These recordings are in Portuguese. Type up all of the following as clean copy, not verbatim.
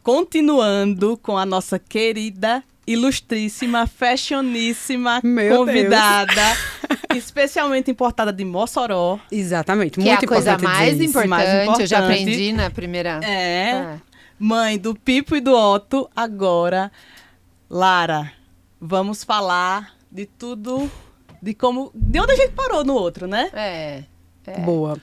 continuando com a nossa querida, ilustríssima, fashioníssima Meu convidada, especialmente importada de Mossoró. Exatamente, Que muito é a coisa importante mais dizer isso. importante, eu já aprendi na primeira... Mãe do Pipo e do Otto. Agora, Lara, vamos falar de tudo, de onde a gente parou no outro, né? Boa.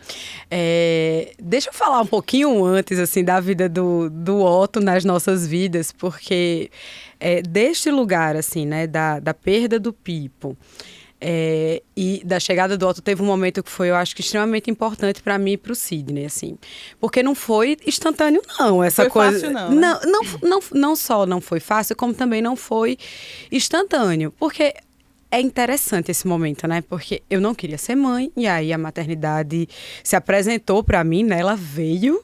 Deixa eu falar um pouquinho antes, assim, da vida do Otto nas nossas vidas, porque deste lugar, assim, né, da perda do Pipo e da chegada do Otto, teve um momento que foi, eu acho que, extremamente importante para mim e para o Sidney, assim. Porque não foi instantâneo, não. Essa foi coisa fácil, não, né? Não só não foi fácil, como também não foi instantâneo. Porque é interessante esse momento, né? Porque eu não queria ser mãe, e aí a maternidade se apresentou para mim, né? Ela veio,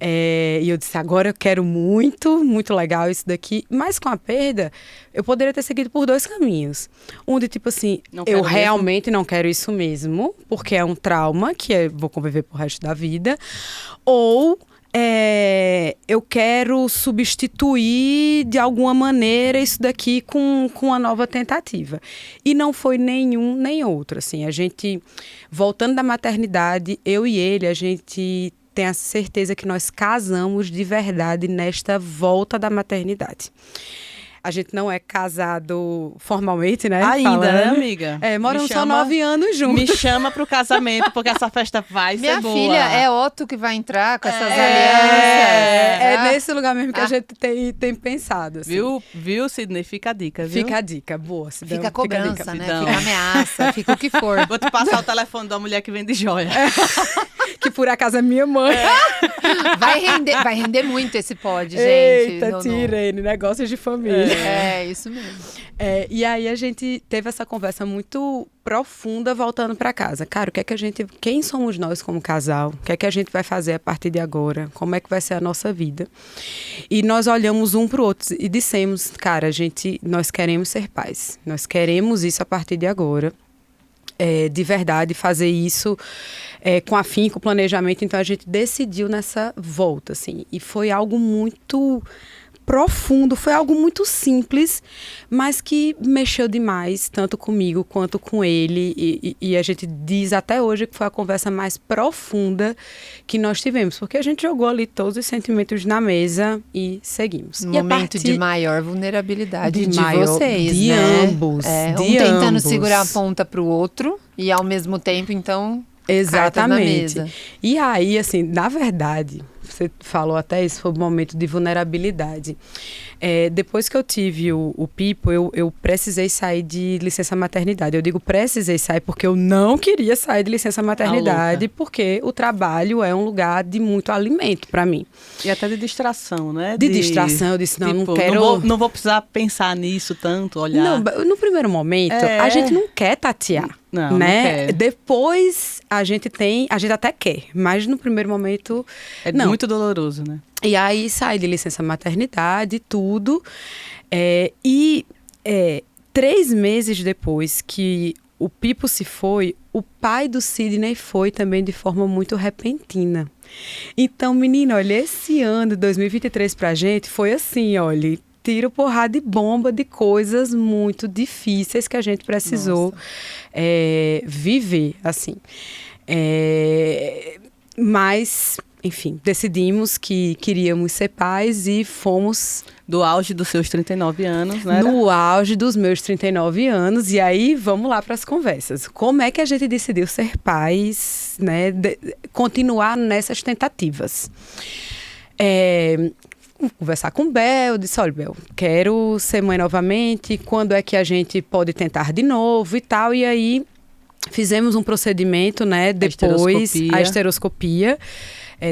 e eu disse, agora eu quero muito, muito legal isso daqui. Mas com a perda, eu poderia ter seguido por 2 caminhos. Um de tipo assim, eu realmente não quero isso mesmo, porque é um trauma que eu vou conviver pro resto da vida. Ou... eu quero substituir de alguma maneira isso daqui com uma nova tentativa. E não foi nenhum nem outro. Assim, a gente, voltando da maternidade, eu e ele, a gente tem a certeza que nós casamos de verdade nesta volta da maternidade. A gente não é casado formalmente, né? Ainda, né, amiga? Moramos só 9 anos juntos. Me chama pro casamento, porque essa festa vai ser boa. Minha filha, é Otto que vai entrar com essas alianças. É nesse lugar mesmo que a gente tem pensado. Assim. Viu, Sidney? Fica a dica, viu? Fica a dica, boa. Sidão, fica a cobrança, fica a né? Fica a ameaça, fica o que for. Vou te passar o telefone da mulher que vende joia. Que por acaso é minha mãe. Vai render muito esse pod, gente. Eita, Tirene, negócios de família. Isso mesmo. E aí a gente teve essa conversa muito profunda voltando para casa. Cara, quem somos nós como casal? O que é que a gente vai fazer a partir de agora? Como é que vai ser a nossa vida? E nós olhamos um pro outro e dissemos, cara, nós queremos ser pais. Nós queremos isso a partir de agora. De verdade, fazer isso com afinco, com planejamento. Então, a gente decidiu nessa volta, assim. E foi algo muito profundo, foi algo muito simples, mas que mexeu demais, tanto comigo quanto com ele. E a gente diz até hoje que foi a conversa mais profunda que nós tivemos. Porque a gente jogou ali todos os sentimentos na mesa e seguimos. Um momento de maior vulnerabilidade de maior, vocês, de né? ambos. Um tentando segurar a ponta pro outro e, ao mesmo tempo, então... Exatamente. E aí, assim, na verdade, você falou até isso, foi um momento de vulnerabilidade. Depois que eu tive o Pipo, eu precisei sair de licença maternidade. Eu digo precisei sair porque eu não queria sair de licença maternidade, porque o trabalho é um lugar de muito alimento para mim. E até de distração, né? De distração, eu disse, não quero... Não vou precisar pensar nisso tanto, olhar... Não, no primeiro momento, a gente não quer tatear. Não né? Não quer. Depois a gente até quer, mas no primeiro momento não. Muito doloroso, né? E aí saí de licença maternidade, tudo. 3 meses depois que o Pipo se foi, o pai do Sidney foi também de forma muito repentina. Então, menina, olha, esse ano, 2023 pra gente, foi assim, olha... tiro, porrada e bomba de coisas muito difíceis que a gente precisou viver, assim. Mas, enfim, decidimos que queríamos ser pais e fomos... Do auge dos seus 39 anos, né? No auge dos meus 39 anos. E aí, vamos lá para as conversas. Como é que a gente decidiu ser pais, né? Continuar nessas tentativas? Conversar com o Bel, disse, olha, Bel, quero ser mãe novamente, quando é que a gente pode tentar de novo e tal, e aí fizemos um procedimento, né, depois, a esteroscopia,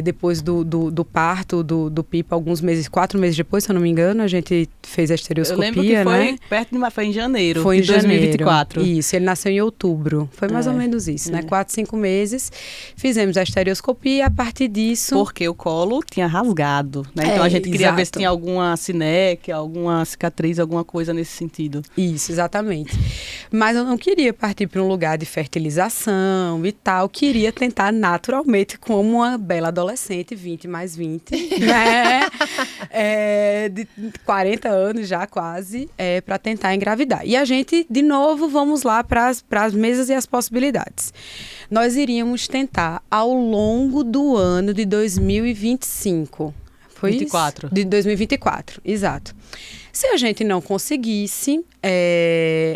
depois do parto do Pipo, 4 meses depois, se eu não me engano, a gente fez a estereoscopia, né? Eu lembro que foi né? perto de foi em janeiro de 2024. Isso, ele nasceu em outubro. Foi mais ou menos isso, né? 4, 5 meses. Fizemos a estereoscopia e a partir disso... Porque o colo tinha rasgado, né? Então a gente queria ver se tinha alguma sineque, alguma cicatriz, alguma coisa nesse sentido. Isso, exatamente. Mas eu não queria partir para um lugar de fertilização e tal. Queria tentar naturalmente como uma bela adolescente, 20 mais 20, né? De 40 anos já quase, para tentar engravidar. E a gente, de novo, vamos lá para as mesas e as possibilidades. Nós iríamos tentar ao longo do ano de 2025. Foi 24. Isso? De 2024, exato. Se a gente não conseguisse,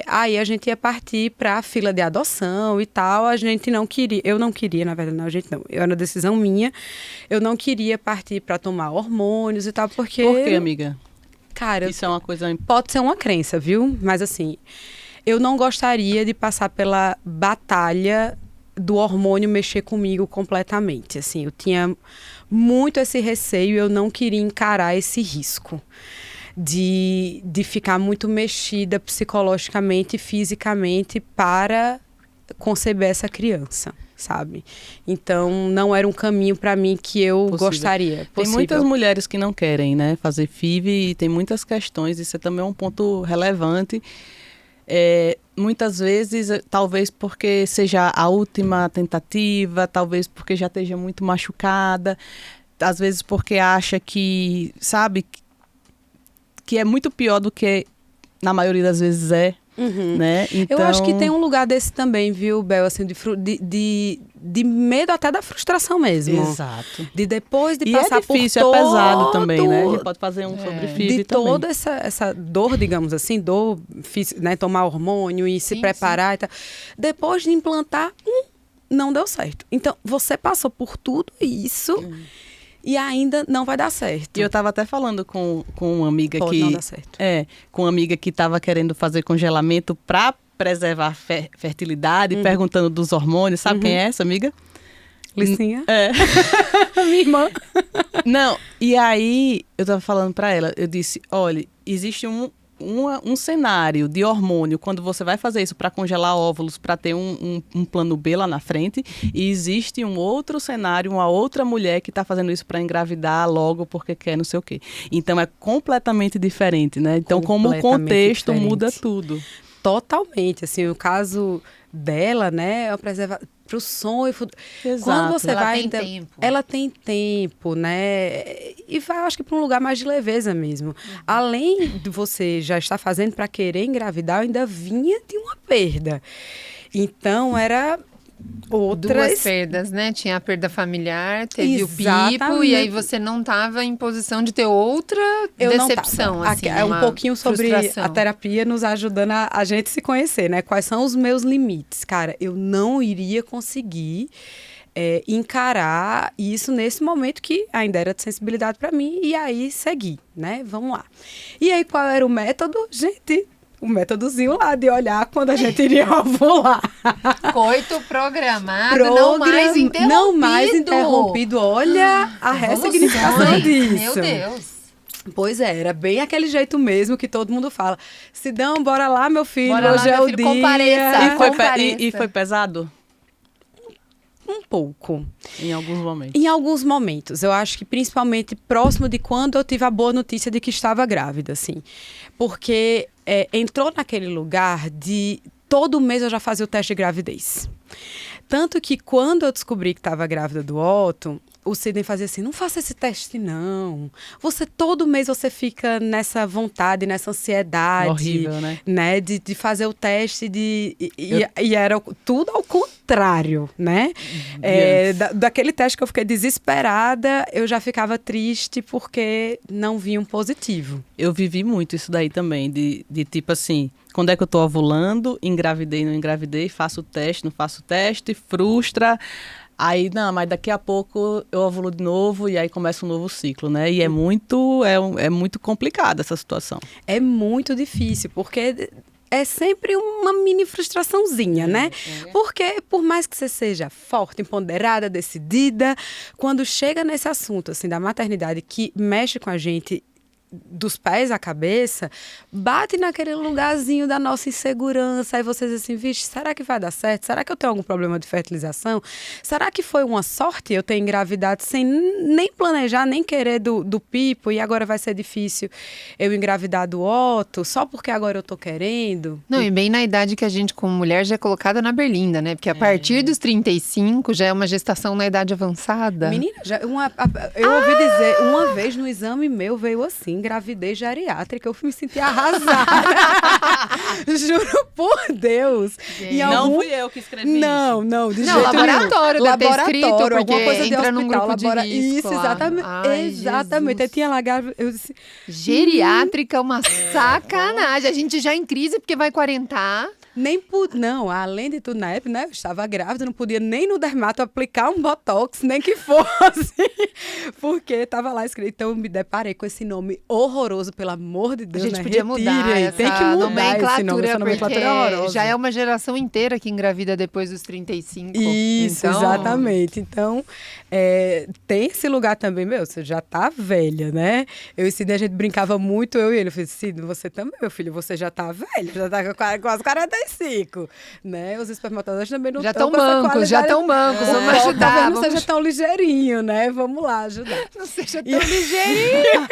aí a gente ia partir para a fila de adoção e tal. A gente não queria, eu não queria, na verdade, não, a gente não. Era uma decisão minha. Eu não queria partir para tomar hormônios e tal, porque... Por quê, amiga? Cara, isso é uma coisa... Pode ser uma crença, viu? Mas assim, eu não gostaria de passar pela batalha do hormônio mexer comigo completamente. Assim, eu tinha muito esse receio, eu não queria encarar esse risco de ficar muito mexida psicologicamente e fisicamente para conceber essa criança, sabe? Então, não era um caminho para mim que eu gostaria. Tem muitas mulheres que não querem, né, fazer FIV e tem muitas questões, isso é também um ponto relevante. Muitas vezes, talvez porque seja a última tentativa, talvez porque já esteja muito machucada, às vezes porque acha que, sabe, que é muito pior do que na maioria das vezes é. Né? Então... Eu acho que tem um lugar desse também, viu, Bel? Assim, de medo até da frustração mesmo. Exato. De depois de e passar por é difícil, é pesado também, né? A gente pode fazer um sobre FIV de também. Toda essa dor, digamos assim, dor, né? Tomar hormônio e se preparar e tal. Depois de implantar, não deu certo. Então, você passou por tudo isso... E ainda não vai dar certo. E eu estava até falando com uma amiga Pode não dar certo. Com uma amiga que estava querendo fazer congelamento para preservar a fertilidade, perguntando dos hormônios. Sabe quem é essa amiga? Licinha? Minha irmã. Não, e aí eu estava falando para ela, eu disse, olha, existe um cenário de hormônio quando você vai fazer isso para congelar óvulos, para ter um plano B lá na frente, e existe um outro cenário, uma outra mulher que está fazendo isso para engravidar logo porque quer não sei o quê. Então é completamente diferente, né? Então como o contexto muda tudo. Totalmente, assim, o caso dela, né, é preservar para o sonho. Exato. Quando você ela vai, tem tempo. Ela tem tempo, né? E vai, acho que para um lugar mais de leveza mesmo. Além de você já estar fazendo para querer engravidar, eu ainda vinha de uma perda. Então era duas perdas, né? Tinha a perda familiar, teve o pipo, e aí você não estava em posição de ter outra decepção. Assim, é um pouquinho sobre a terapia nos ajudando a gente se conhecer, né? Quais são os meus limites? Cara, eu não iria conseguir encarar isso nesse momento que ainda era de sensibilidade para mim, e aí seguir, né? Vamos lá. E aí, qual era o método? Gente... O métodozinho lá de olhar quando a gente iria ovular. Coito programado, não mais interrompido. Não mais interrompido. Olha a ressignificação disso. Meu Deus. Pois era bem aquele jeito mesmo que todo mundo fala. Sidão, bora lá, meu filho, bora hoje lá, é o filho, dia. compareça. E foi pesado? Um pouco. Em alguns momentos. Em alguns momentos. Eu acho que principalmente próximo de quando eu tive a boa notícia de que estava grávida, assim. Porque entrou naquele lugar de... Todo mês eu já fazia o teste de gravidez. Tanto que quando eu descobri que estava grávida do Otto, o Sidney fazia assim, não faça esse teste não. Todo mês você fica nessa vontade, nessa ansiedade. Horrível, né? De fazer o teste e era tudo ao contrário, né? Daquele teste que eu fiquei desesperada, eu já ficava triste porque não vinha um positivo. Eu vivi muito isso daí também, de tipo assim, quando é que eu tô ovulando, engravidei, não engravidei, faço o teste, não faço o teste, frustra. Aí, não, mas daqui a pouco eu ovulo de novo e aí começa um novo ciclo, né? E é muito complicada essa situação. É muito difícil, porque é sempre uma mini frustraçãozinha, né? Porque por mais que você seja forte, empoderada, decidida, quando chega nesse assunto, assim, da maternidade que mexe com a gente dos pés à cabeça, bate naquele lugarzinho da nossa insegurança. Aí vocês assim, vixe, será que vai dar certo? Será que eu tenho algum problema de fertilização? Será que foi uma sorte eu ter engravidado sem nem planejar, nem querer do Pipo, e agora vai ser difícil eu engravidar do Otto, só porque agora eu tô querendo? Não, e bem na idade que a gente, como mulher, já é colocada na berlinda, né? Porque a partir dos 35 já é uma gestação na idade avançada. Menina, eu ouvi dizer, uma vez no exame meu veio assim, gravidez geriátrica, eu me senti arrasada. Juro por Deus. Não fui eu que escrevi isso. Não, de jeito laboratório, nenhum. Deve ter escrito, porque alguma coisa de entra hospital, num grupo de risco. Isso, exatamente. Ai, exatamente. Eu tinha lá, eu disse, geriátrica, uma sacanagem. A gente já em crise porque vai quarentar. Não, além de tudo, na época, né, eu estava grávida, não podia nem no dermato aplicar um botox, nem que fosse, porque estava lá escrito. Então, eu me deparei com esse nome horroroso, pelo amor de Deus, a gente né? podia mudar essa tem que mudar nomenclatura, esse nome, essa nomenclatura é horrorosa. Já é uma geração inteira que engravida depois dos 35. Isso, então... exatamente. Então, tem esse lugar também, você já tá velha, né? Esse dia a gente brincava muito, eu e ele. Eu falei, Cid, você também, meu filho, você já tá velho, já tá com quase 45, né? Os espermatozoides também não estão mancos, já estão mancos, vamos ajudar. Não seja tão ligeirinho, né? Vamos lá ajudar. Não seja tão ligeirinho.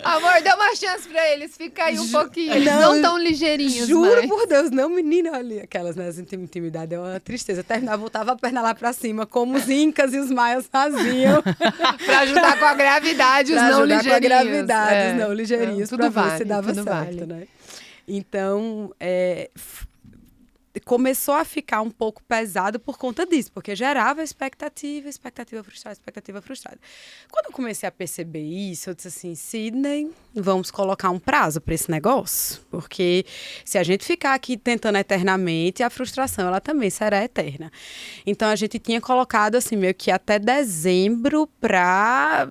Amor, dá uma chance pra eles, fica aí um pouquinho. Eles não tão ligeirinhos, juro por Deus, não, menina, olha, aquelas, né, intimidades, é uma tristeza. Terminava, voltava a perna lá pra cima, como os incas e os maias faziam. Pra ajudar com a gravidade, os não ligeirinhos. Com a gravidade, os não ligeirinhos, tudo pra vale, ver se dava certo, vale. né? Então, começou a ficar um pouco pesado por conta disso, porque gerava expectativa frustrada. Quando eu comecei a perceber isso, eu disse assim, Sidney, vamos colocar um prazo para esse negócio, porque se a gente ficar aqui tentando eternamente, a frustração, ela também será eterna. Então, a gente tinha colocado, assim, meio que até dezembro para...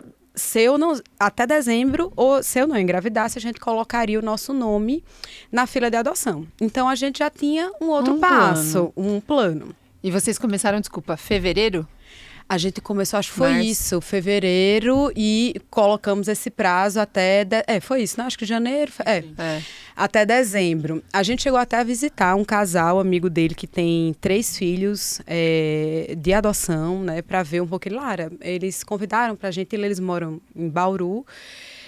até dezembro, ou se eu não engravidasse, a gente colocaria o nosso nome na fila de adoção. Então, a gente já tinha um outro passo, um plano. E vocês começaram, fevereiro? A gente começou, acho que foi isso, fevereiro, e colocamos esse prazo até... foi isso, né? Acho que janeiro... Até dezembro. A gente chegou até a visitar um casal, amigo dele, que tem 3 filhos de adoção, né? Para ver um pouco. Lara, eles convidaram pra gente, eles moram em Bauru,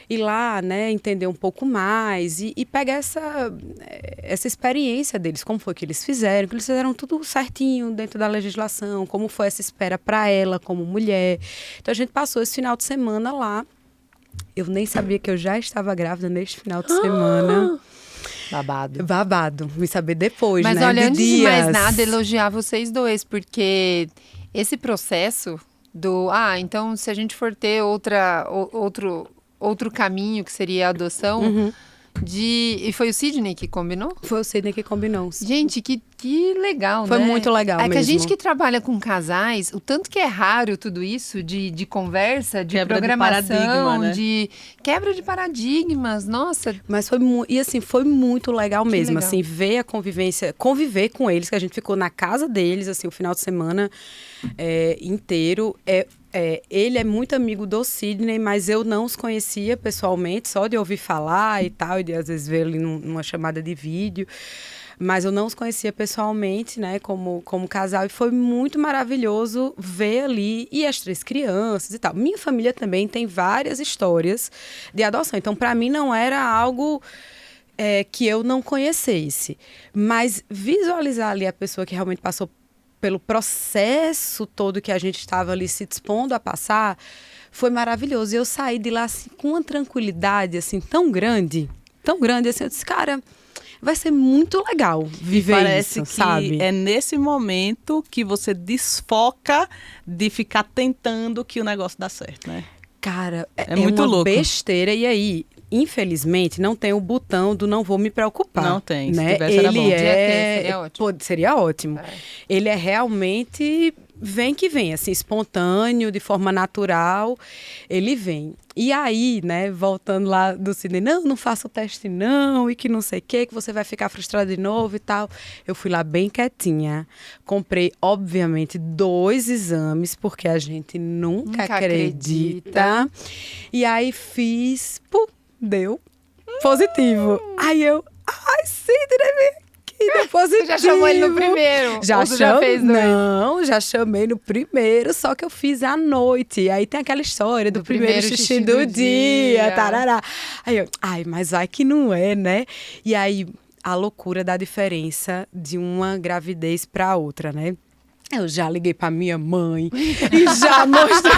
ir lá, né, entender um pouco mais e pegar essa experiência deles, como foi que eles fizeram tudo certinho dentro da legislação, como foi essa espera para ela como mulher. Então a gente passou esse final de semana lá. Eu nem sabia que eu já estava grávida neste final de semana. Babado. Me saber depois, mas, né? Mas olha, antes de mais nada, elogiar vocês dois, porque esse processo do... então se a gente for ter outro caminho, que seria a adoção, e foi o Sidney que combinou? Foi o Sidney que combinou. Gente, que legal, foi, né? Foi muito legal mesmo. É que a gente que trabalha com casais, o tanto que é raro tudo isso de conversa, de quebra programação, de paradigma, né? De quebra de paradigmas, nossa. Mas foi muito legal mesmo, assim, ver a conviver com eles, que a gente ficou na casa deles, assim, o final de semana inteiro. Ele é muito amigo do Sidney, mas eu não os conhecia pessoalmente, só de ouvir falar e tal, e de às vezes ver ele numa chamada de vídeo. Mas eu não os conhecia pessoalmente, né, como casal, e foi muito maravilhoso ver ali, e as 3 crianças e tal. Minha família também tem várias histórias de adoção, então para mim não era algo que eu não conhecesse, mas visualizar ali a pessoa que realmente passou pelo processo todo que a gente estava ali se dispondo a passar, foi maravilhoso. E eu saí de lá assim, com uma tranquilidade assim, tão grande, assim, eu disse, cara, vai ser muito legal viver isso, sabe? Parece que é nesse momento que você desfoca de ficar tentando que o negócio dá certo, né? Cara, é muito uma louco. Besteira. E aí, infelizmente, não tem o botão do não vou me preocupar. Não tem, né? Se tivesse era bom. Seria ótimo. Seria ótimo. Ele é realmente... Vem que vem, assim, espontâneo, de forma natural, ele vem. E aí, né, voltando lá do Sidney, não faça o teste não, e que não sei o que você vai ficar frustrada de novo e tal. Eu fui lá bem quietinha, comprei, obviamente, 2 exames, porque a gente nunca acredita. E aí fiz, deu positivo. Aí eu, Sidney, você já chamou ele no primeiro? Já fez dois? Não, já chamei no primeiro, só que eu fiz à noite. E aí tem aquela história do primeiro xixi do dia, tarará. Aí eu, mas vai que não é, né? E aí, a loucura da diferença de uma gravidez para outra, né? Eu já liguei pra minha mãe e já mostrei.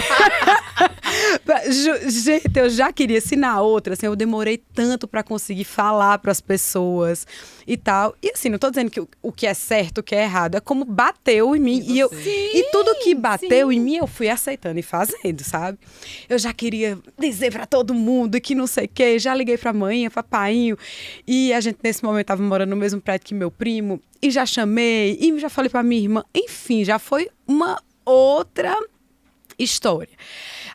Gente, eu já queria, se na outra, assim, eu demorei tanto pra conseguir falar pras pessoas e tal. E assim, não tô dizendo que o que é certo, o que é errado, é como bateu em mim. E tudo que bateu em mim, eu fui aceitando e fazendo, sabe? Eu já queria dizer pra todo mundo que não sei o quê. Já liguei pra mãe, papainho. E a gente, nesse momento, tava morando no mesmo prédio que meu primo. E já chamei, e já falei pra minha irmã. Enfim, já foi uma outra história.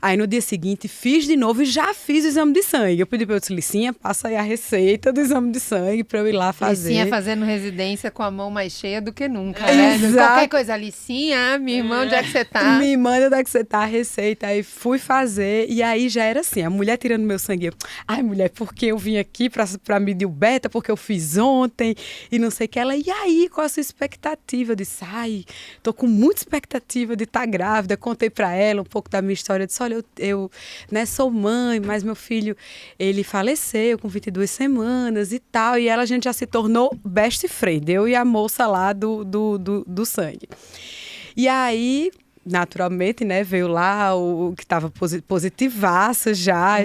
Aí no dia seguinte fiz de novo e já fiz o exame de sangue. Eu pedi pra Licinha, passa aí a receita do exame de sangue pra eu ir lá fazer. Licinha fazendo residência com a mão mais cheia do que nunca, né? Qualquer coisa, Licinha, minha irmã, onde é que você tá? Me manda onde é que você tá a receita. Aí fui fazer e aí já era assim, a mulher tirando meu sangue. Ai, mulher, porque eu vim aqui pra medir o beta, porque eu fiz ontem e não sei o que. Ela, e aí, qual a sua expectativa? Eu disse, tô com muita expectativa de estar grávida. Contei pra ela um pouco da minha história. Eu disse, olha, eu né, sou mãe, mas meu filho, ele faleceu com 22 semanas e tal. E a gente já se tornou best friend, eu e a moça lá do sangue. E aí, naturalmente, né, veio lá o que estava positivaço já.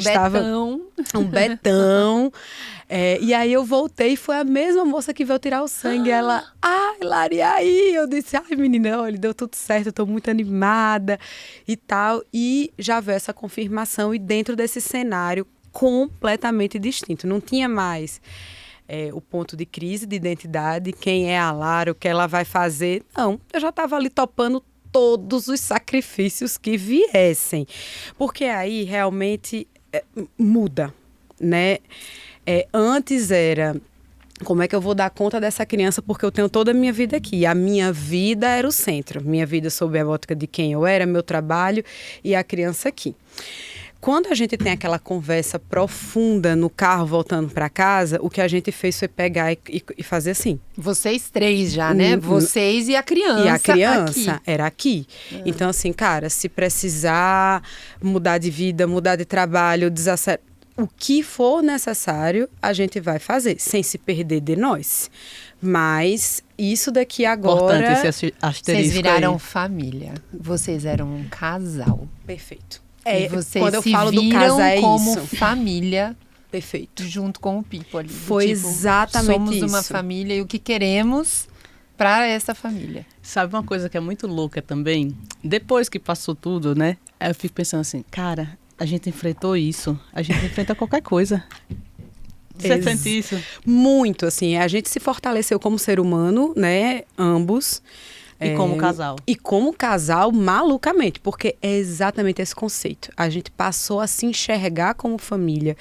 Um betão. E aí eu voltei e foi a mesma moça que veio tirar o sangue. Ela, Lari, aí? Eu disse, menina, olha, deu tudo certo, eu tô muito animada e tal. E já veio essa confirmação e dentro desse cenário completamente distinto. Não tinha mais o ponto de crise de identidade, quem é a Lara, o que ela vai fazer. Não, eu já estava ali topando todos os sacrifícios que viessem. Porque aí realmente muda, né? Antes era, como é que eu vou dar conta dessa criança porque eu tenho toda a minha vida aqui. A minha vida era o centro. Minha vida sob a ótica de quem eu era, meu trabalho e a criança aqui. Quando a gente tem aquela conversa profunda no carro voltando para casa, o que a gente fez foi pegar e fazer assim. Vocês 3 já, né? Vocês e a criança. E a criança aqui. Era aqui. Então, assim, cara, se precisar mudar de vida, mudar de trabalho, o que for necessário, a gente vai fazer, sem se perder de nós. Mas isso daqui agora... Importante esse asterisco. Vocês viraram família. Vocês eram um casal. Perfeito. E vocês quando eu se falo do viram casal, como isso. família. Perfeito. Junto com o Pipo ali. Foi exatamente somos isso. Somos uma família e o que queremos para essa família. Sabe uma coisa que é muito louca também? Depois que passou tudo, né? Eu fico pensando assim, cara, a gente enfrentou isso. A gente enfrenta qualquer coisa. Você sente isso? Muito, assim. A gente se fortaleceu como ser humano, né? Ambos. E como casal. E como casal, malucamente, porque é exatamente esse conceito. A gente passou a se enxergar como família.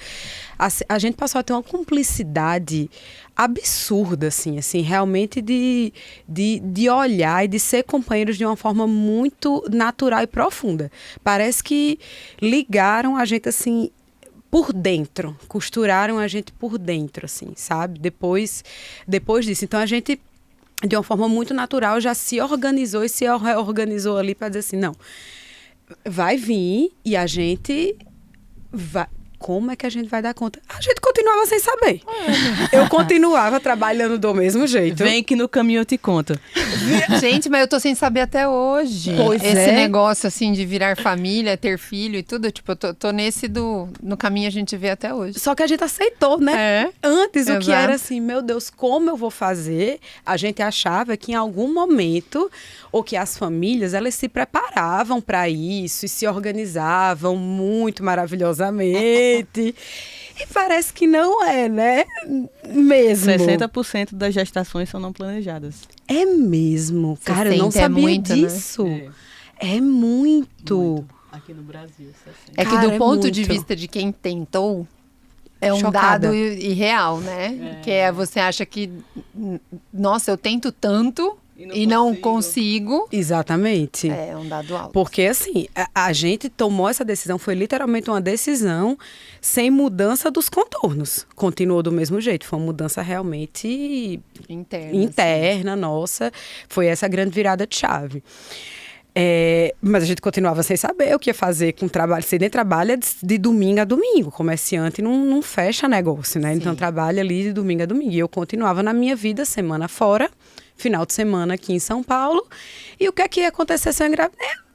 A gente passou a ter uma cumplicidade absurda, assim realmente de olhar e de ser companheiros de uma forma muito natural e profunda. Parece que ligaram a gente, assim, por dentro. Costuraram a gente por dentro, assim, sabe? Depois disso. Então, a gente, de uma forma muito natural, já se organizou e se reorganizou ali para dizer assim, não, vai vir e a gente vai... Como é que a gente vai dar conta? A gente continuava sem saber. Eu continuava trabalhando do mesmo jeito. Vem que no caminho eu te conto. Gente, mas eu tô sem saber até hoje. Pois esse negócio, assim, de virar família, ter filho e tudo, tipo, eu tô nesse no caminho a gente vê até hoje. Só que a gente aceitou, né? Antes, Exato. O que era assim, meu Deus, como eu vou fazer? A gente achava que em algum momento, ou que as famílias, elas se preparavam para isso e se organizavam muito maravilhosamente. E parece que não é, né? Mesmo. 60% das gestações são não planejadas. É mesmo. Cara, eu não sabia muito, disso. Né? É muito. Aqui no Brasil, isso assim. É que Cara, do ponto muito. de vista de quem tentou, é um Chocada. dado irreal, né? Que é você acha que, nossa, eu tento tanto e não consigo. Exatamente. É um dado alto. Porque, assim, a gente tomou essa decisão, foi literalmente uma decisão sem mudança dos contornos. Continuou do mesmo jeito, foi uma mudança realmente interna, nossa. Foi essa grande virada de chave. Mas a gente continuava sem saber o que ia fazer com o trabalho. Você nem trabalha de domingo a domingo. Comerciante não fecha negócio, né? Sim. Então, trabalha ali de domingo a domingo. E eu continuava na minha vida, semana fora, final de semana aqui em São Paulo. E o que é que ia acontecer se eu engravidar?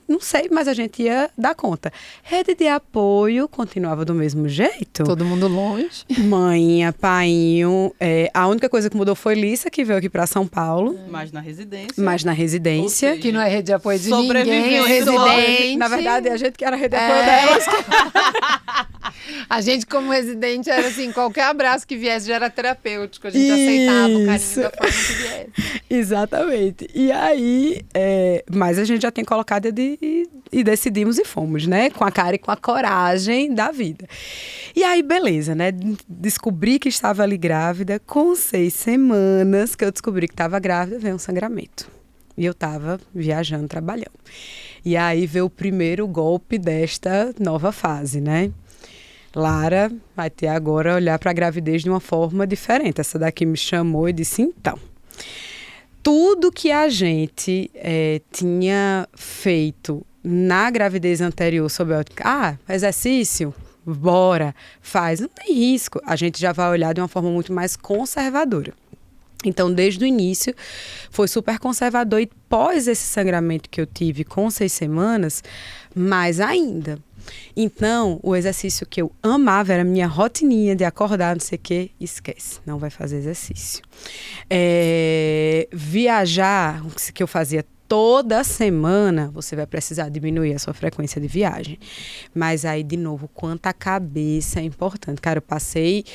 Não sei, mas a gente ia dar conta. Rede de apoio continuava do mesmo jeito. Todo mundo longe. Mãinha, painho. A única coisa que mudou foi Lissa, que veio aqui para São Paulo. Mas na residência. Mas na residência. Ou seja, Que não é rede de apoio de ninguém, sobrevivendo. o residente. Na verdade, a gente que era rede de apoio delas. A gente, como residente, era assim, qualquer abraço que viesse já era terapêutico. A gente aceitava o carinho da forma que viesse. Exatamente. E aí, mas a gente já tem colocado e decidimos e fomos, né? Com a cara e com a coragem da vida. E aí, beleza, né? Descobri que estava ali grávida. Com 6 semanas que eu descobri que estava grávida, veio um sangramento. E eu estava viajando, trabalhando. E aí veio o primeiro golpe desta nova fase, né? Lara vai ter agora olhar para a gravidez de uma forma diferente. Essa daqui me chamou e disse, então, tudo que a gente tinha feito na gravidez anterior sobre exercício, bora, faz, não tem risco. A gente já vai olhar de uma forma muito mais conservadora. Então, desde o início, foi super conservador. E pós esse sangramento que eu tive com 6 semanas, mais ainda. Então, o exercício que eu amava, era a minha rotininha de acordar, não sei o quê, esquece, não vai fazer exercício. Viajar, o que eu fazia toda semana, você vai precisar diminuir a sua frequência de viagem. Mas aí, de novo, quanto a cabeça é importante. Cara, eu passei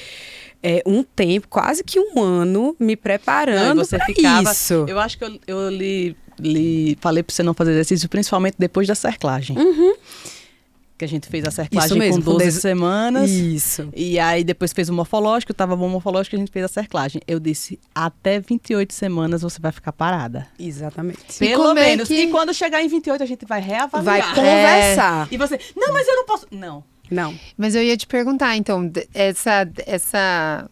um tempo, quase que um ano, me preparando para isso. Eu acho que eu lhe falei para você não fazer exercício, principalmente depois da cerclagem. Uhum. Que a gente fez a cerclagem mesmo, com 12 semanas. Isso. E aí depois fez o morfológico, tava bom morfológico, a gente fez a cerclagem. Eu disse, até 28 semanas você vai ficar parada. Exatamente. Pelo menos. E quando chegar em 28, a gente vai reavaliar. Vai conversar. E você, não, mas eu não posso. Não. Mas eu ia te perguntar, então, essa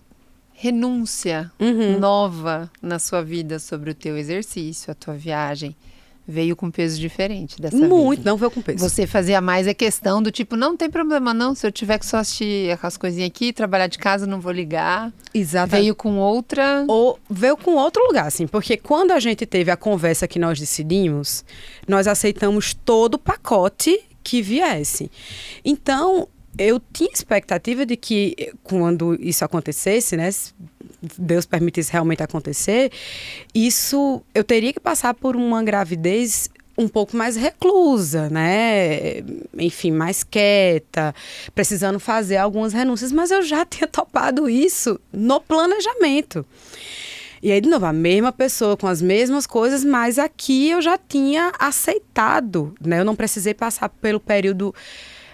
renúncia nova na sua vida sobre o teu exercício, a tua viagem, veio com peso diferente dessa vez. Muito, não veio com peso. Você fazia mais a questão do tipo, não tem problema não, se eu tiver que só assistir as coisinhas aqui, trabalhar de casa, não vou ligar. Exatamente. Veio com outra... Veio com outro lugar, assim, porque quando a gente teve a conversa que nós decidimos, nós aceitamos todo o pacote que viesse. Então, eu tinha expectativa de que quando isso acontecesse, né, se Deus permitisse realmente acontecer, isso eu teria que passar por uma gravidez um pouco mais reclusa, né? Enfim, mais quieta, precisando fazer algumas renúncias, mas eu já tinha topado isso no planejamento. E aí, de novo, a mesma pessoa com as mesmas coisas, mas aqui eu já tinha aceitado, né? Eu não precisei passar pelo período...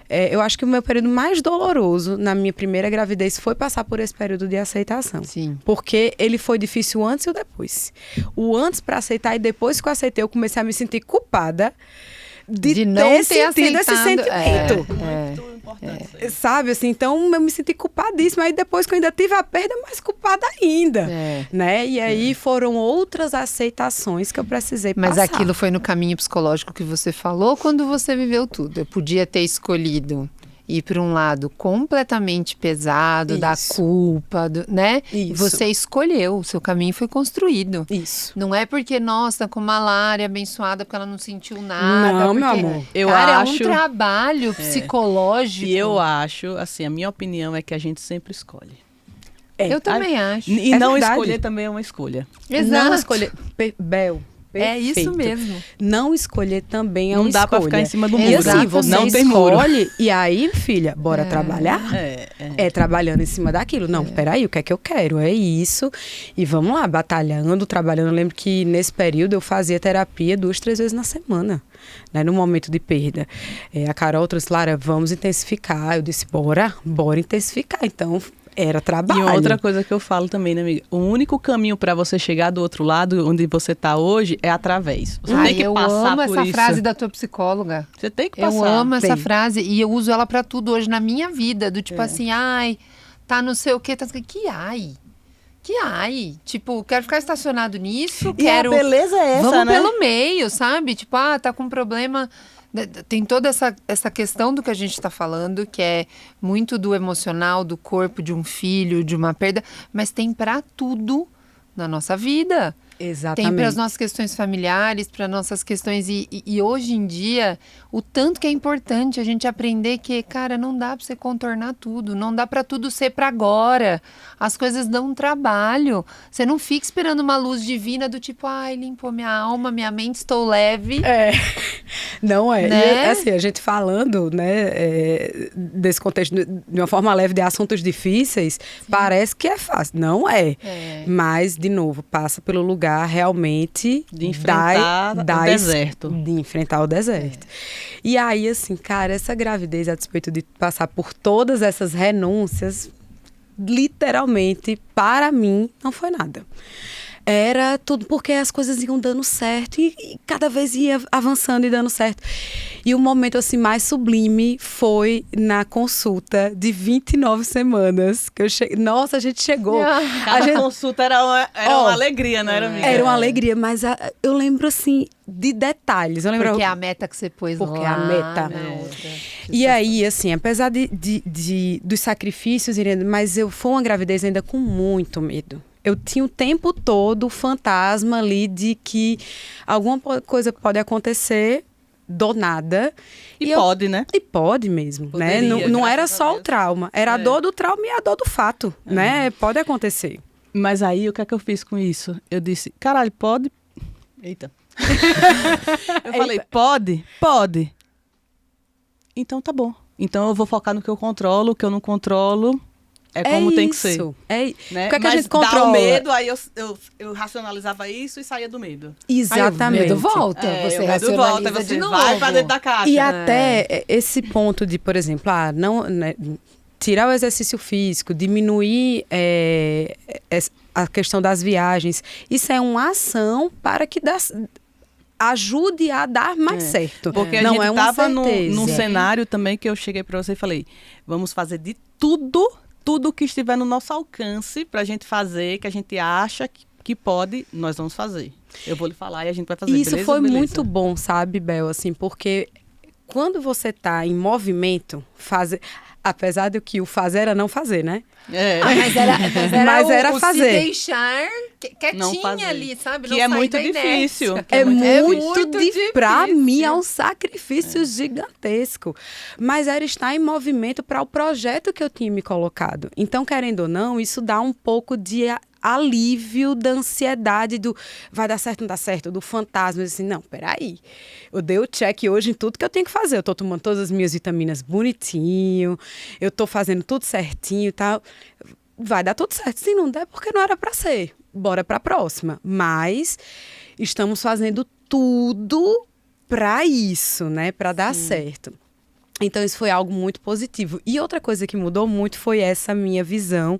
eu acho que o meu período mais doloroso na minha primeira gravidez foi passar por esse período de aceitação. Sim. Porque ele foi difícil antes e o depois. O antes para aceitar e depois que eu aceitei, eu comecei a me sentir culpada de não ter sentido esse sentimento. Muito importante. Sabe, assim, então eu me senti culpadíssima. Aí depois que eu ainda tive a perda, mais culpada ainda, né? E aí foram outras aceitações que eu precisei passar. Mas aquilo foi no caminho psicológico que você falou quando você viveu tudo. Eu podia ter escolhido ir para um lado completamente pesado, da culpa, né? Isso. Você escolheu, o seu caminho foi construído. Isso. Não é porque, nossa, como a Lara é abençoada porque ela não sentiu nada. Não, porque, meu amor. Cara, é um trabalho psicológico. E eu acho, assim, a minha opinião é que a gente sempre escolhe. Eu também acho. E não verdade. escolher também é uma escolha. Exato. Não escolher. Bel, É isso mesmo. Não escolher também é Não uma dá escolha. pra ficar em cima do E muro. assim, você não tem muro. escolhe, e aí, filha, bora trabalhar? É trabalhando em cima daquilo. Não, peraí, o que é que eu quero? É isso. E vamos lá, batalhando, trabalhando. Eu lembro que nesse período eu fazia terapia 2, 3 vezes na semana, né, no momento de perda. A Carol trouxe, Lara, vamos intensificar. Eu disse, bora intensificar. Então, era trabalho. E outra coisa que eu falo também, né, amiga? O único caminho para você chegar do outro lado, onde você tá hoje, é através. Você tem que eu passar amo por essa isso. frase da tua psicóloga. Você tem que passar. Eu amo essa frase e eu uso ela pra tudo hoje na minha vida. Do tipo assim, ai, tá não sei o quê. Tá... Que ai. Tipo, quero ficar estacionado nisso, E quero... a beleza é essa, Vamos né? pelo meio, sabe? Tipo, tá com problema... Tem toda essa questão do que a gente está falando, que é muito do emocional, do corpo, de um filho, de uma perda, mas tem para tudo na nossa vida. Exatamente. Tem para as nossas questões familiares, para nossas questões... E hoje em dia, o tanto que é importante a gente aprender que, cara, não dá para você contornar tudo. Não dá para tudo ser para agora. As coisas dão um trabalho. Você não fica esperando uma luz divina do tipo, ai, limpou minha alma, minha mente, estou leve. Não é. Né? E, assim, a gente falando, né, desse contexto, de uma forma leve, de assuntos difíceis, parece que é fácil. Não é. Mas, de novo, passa pelo lugar realmente de enfrentar o deserto. De enfrentar o deserto. E aí, assim, cara, essa gravidez, a despeito de passar por todas essas renúncias, literalmente, para mim, não foi nada. Era tudo porque as coisas iam dando certo e cada vez ia avançando e dando certo. E o momento assim mais sublime foi na consulta de 29 semanas. Que eu cheguei. Nossa, a gente chegou. Cada consulta era uma alegria, não era, amiga? Era uma alegria, mas eu lembro assim de detalhes. Eu lembro, porque é a meta que você pôs porque lá. É a meta. E aí, assim, apesar dos sacrifícios, Irene, mas foi uma gravidez ainda com muito medo. Eu tinha o tempo todo o fantasma ali de que alguma coisa pode acontecer do nada. E pode, né? E pode mesmo, Poderia, né? Não era graças a só Deus. o trauma. Era a dor do trauma e a dor do fato, né? Pode acontecer. Mas aí, o que é que eu fiz com isso? Eu disse, caralho, pode? Eita. Eu falei, pode? Pode. Então tá bom. Então eu vou focar no que eu controlo, o que eu não controlo... É como tem que ser. Né? O que é que a Mas gente controla? dá o medo, aí eu racionalizava isso e saía do medo. Exatamente. Aí o medo volta, você racionaliza você de novo. vai pra dentro da caixa. E até esse ponto de, por exemplo, não, né, tirar o exercício físico, diminuir a questão das viagens, isso é uma ação para que ajude a dar mais certo. Porque não a gente estava num cenário também que eu cheguei para você e falei, vamos fazer de tudo que estiver no nosso alcance pra gente fazer, que a gente acha que pode, nós vamos fazer. Eu vou lhe falar e a gente vai fazer. Isso beleza? foi Beleza. muito bom, sabe, Bel, assim, porque quando você tá em movimento, apesar de que o fazer era não fazer, né? Mas era o fazer. Se deixar Não quietinha fazer. ali, sabe? Que não é sair muito da difícil. inércia. É muito difícil. difícil. Pra mim é um sacrifício gigantesco. Mas era estar em movimento para o projeto que eu tinha me colocado. Então, querendo ou não, isso dá um pouco de alívio da ansiedade do vai dar certo, não dá certo, do fantasma. Assim, não, peraí. Eu dei o check hoje em tudo que eu tenho que fazer. Eu tô tomando todas as minhas vitaminas bonitinho, eu tô fazendo tudo certinho e tal. Vai dar tudo certo. Se não der, porque não era para ser. Bora para a próxima. Mas estamos fazendo tudo para isso, né? Para dar certo. Então, isso foi algo muito positivo. E outra coisa que mudou muito foi essa minha visão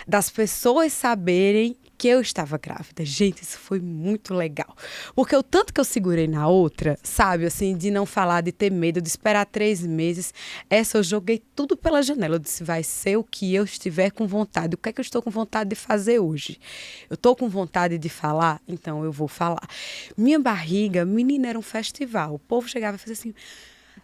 das pessoas saberem que eu estava grávida. Gente, isso foi muito legal. Porque o tanto que eu segurei na outra, sabe, assim, de não falar, de ter medo, de esperar 3 meses, essa eu joguei tudo pela janela. Eu disse, vai ser o que eu estiver com vontade. O que é que eu estou com vontade de fazer hoje? Eu estou com vontade de falar? Então eu vou falar. Minha barriga, menina, era um festival. O povo chegava e fazia assim...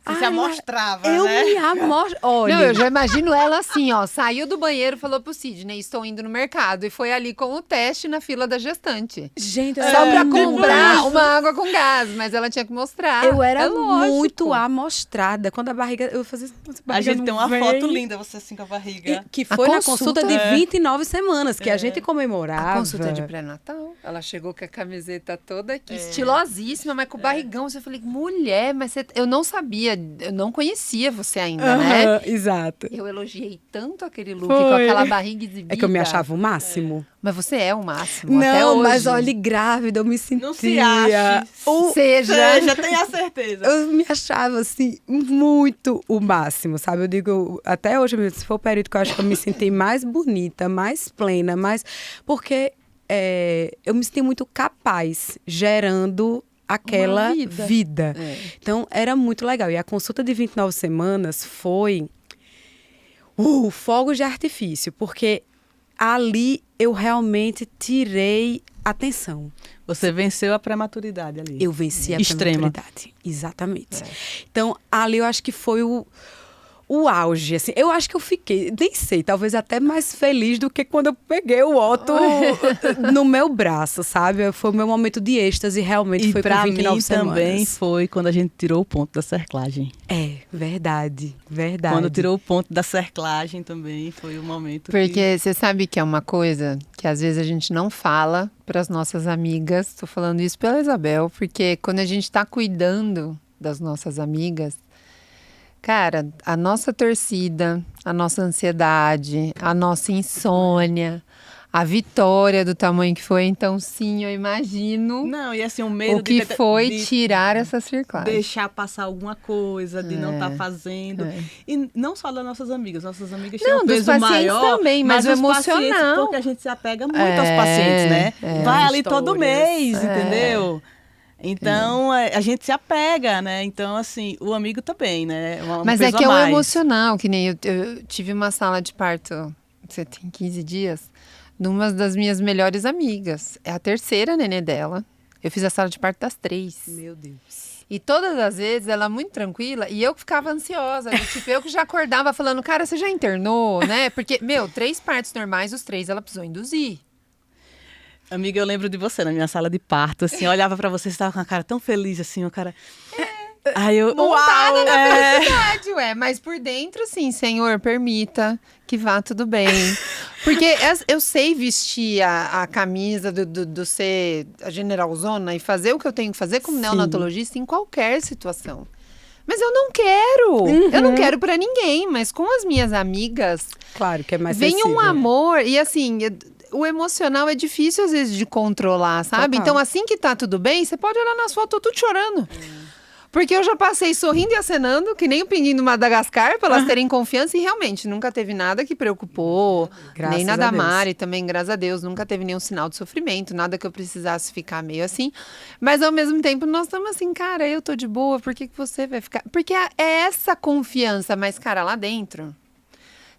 Você se amostrava, eu né? me amostro. Olha, Não, eu já imagino ela assim, ó. Saiu do banheiro e falou pro Sidney, estou indo no mercado. E foi ali com o teste na fila da gestante. gente, Só pra muito comprar isso. uma água com gás. Mas ela tinha que mostrar. Eu era É lógico. muito amostrada. Quando a barriga... Eu fazia... A gente tem uma foto linda, você assim com a barriga. Que foi na consulta de consulta 29 semanas, que a gente comemorava. A consulta de pré-natal. Ela chegou com a camiseta toda aqui, estilosíssima, mas com o barrigão. Eu falei, mulher, mas eu não sabia, eu não conhecia você ainda, né? Exato. Eu elogiei tanto aquele look com aquela barriga exibida. É que eu me achava o máximo. Mas você é o máximo, não, até hoje. Mas olha, grávida, eu me sentia... Não se ache. Seja, tenha certeza. Eu me achava, assim, muito o máximo, sabe? Eu digo, até hoje, se for o período que eu acho que eu me senti mais bonita, mais plena, mais... Porque eu me senti muito capaz, gerando aquela vida. Então, era muito legal. E a consulta de 29 semanas foi fogos de artifício, porque ali eu realmente tirei a tensão. Você venceu a prematuridade ali. Eu venci a extrema prematuridade. Exatamente. Então, ali eu acho que foi o auge, assim. Eu acho que eu fiquei, nem sei, talvez até mais feliz do que quando eu peguei o Otto no meu braço, sabe? Foi o meu momento de êxtase, realmente, foi com 29 semanas. Também foi quando a gente tirou o ponto da cerclagem. Verdade. Quando tirou o ponto da cerclagem também foi o momento Porque você sabe que é uma coisa que às vezes a gente não fala para as nossas amigas. Tô falando isso pela Isabel, porque quando a gente tá cuidando das nossas amigas, cara, a nossa torcida, a nossa ansiedade, a nossa insônia, a vitória do tamanho que foi. Então, sim, eu imagino Não, e assim, o medo o que foi tirar essa cerclagem. Deixar passar alguma coisa, de não estar fazendo. E não só das nossas amigas têm um peso maior, também, mas o emocional. Porque a gente se apega muito aos pacientes, né? Vai ali todo mês, entendeu? Então, a gente se apega, né? Então, assim, o amigo também, né? Mas é que é o emocional, que nem eu tive uma sala de parto, você tem 15 dias, numa das minhas melhores amigas. É a terceira nenê dela. Eu fiz a sala de parto das 3. Meu Deus. E todas as vezes, ela muito tranquila, e eu que ficava ansiosa. Tipo, eu que já acordava falando, cara, você já internou, né? Porque, 3 partos normais, os 3 ela precisou induzir. Amiga, eu lembro de você na minha sala de parto, assim, eu olhava pra você, você tava com a cara tão feliz, assim, o cara... Aí eu, montada na felicidade, mas por dentro, assim, Senhor, permita que vá tudo bem. Porque eu sei vestir a camisa do ser a generalzona e fazer o que eu tenho que fazer como neonatologista em qualquer situação. Mas eu não quero. Eu não quero pra ninguém, mas com as minhas amigas... Claro que é mais vem sensível. um amor e, assim... O emocional é difícil, às vezes, de controlar, sabe? Total. Então, assim que tá tudo bem, você pode olhar nas fotos, tô tudo chorando. Porque eu já passei sorrindo e acenando, que nem o pinguim do Madagascar, pra elas terem confiança. E realmente, nunca teve nada que preocupou. Graças nem nada a Deus. Mari também, graças a Deus. Nunca teve nenhum sinal de sofrimento, nada que eu precisasse ficar meio assim. Mas, ao mesmo tempo, nós estamos assim, cara, eu tô de boa, por que você vai ficar... Porque é essa confiança, mas, cara, lá dentro...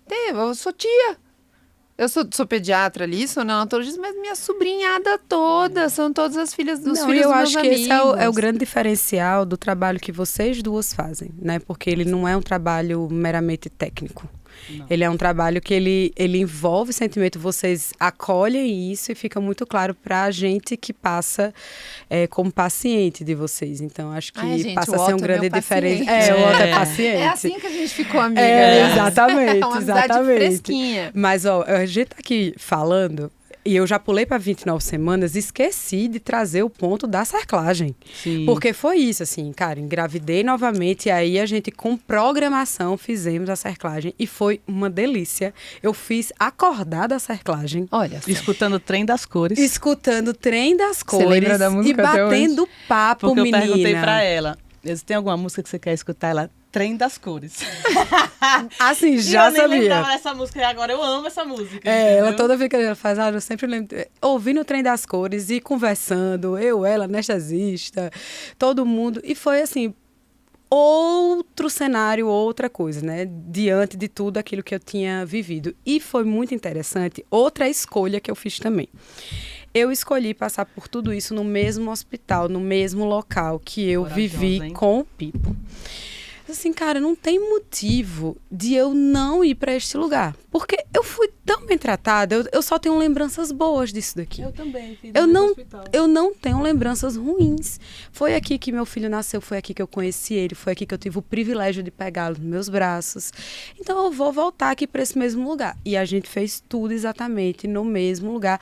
Eu sou tia. Eu sou pediatra ali, sou neonatologista, mas minha sobrinhada toda, são todas as filhas dos filhos eu dos meus acho que amigos. esse é o grande diferencial do trabalho que vocês duas fazem, né? Porque ele não é um trabalho meramente técnico. Não. Ele é um trabalho que ele envolve sentimento, vocês acolhem isso e fica muito claro para a gente que passa como paciente de vocês. Então, acho que gente, passa a ser um grande diferencial. O Otto é paciente. É assim que a gente ficou amiga. Né? Exatamente, é uma amizade fresquinha. Mas, a gente tá aqui falando... E eu já pulei para 29 semanas e esqueci de trazer o ponto da cerclagem. Sim. Porque foi isso, assim, cara, engravidei novamente e aí a gente, com programação, fizemos a cerclagem e foi uma delícia. Eu fiz acordar da cerclagem. Olha, escutando o Trem das Cores. Escutando o Trem das Cores. Você lembra da música e batendo papo, porque menina. Eu perguntei pra ela, tem alguma música que você quer escutar? Ela, Trem das Cores. Assim, já sabia. Eu nem lembrava dessa música e agora eu amo essa música. Ela toda vez que ela faz, eu sempre lembro, ouvindo o Trem das Cores e conversando, ela, anestesista, todo mundo. E foi assim, outro cenário, outra coisa, né? Diante de tudo aquilo que eu tinha vivido. E foi muito interessante, outra escolha que eu fiz também. Eu escolhi passar por tudo isso no mesmo hospital, no mesmo local que eu vivi com o Pipo. Assim, cara, não tem motivo de eu não ir para este lugar. Porque eu fui tão bem tratada, eu só tenho lembranças boas disso daqui. Eu também, fiz eu não tenho lembranças ruins. Foi aqui que meu filho nasceu, foi aqui que eu conheci ele, foi aqui que eu tive o privilégio de pegá-lo nos meus braços. Então eu vou voltar aqui para esse mesmo lugar. E a gente fez tudo exatamente no mesmo lugar.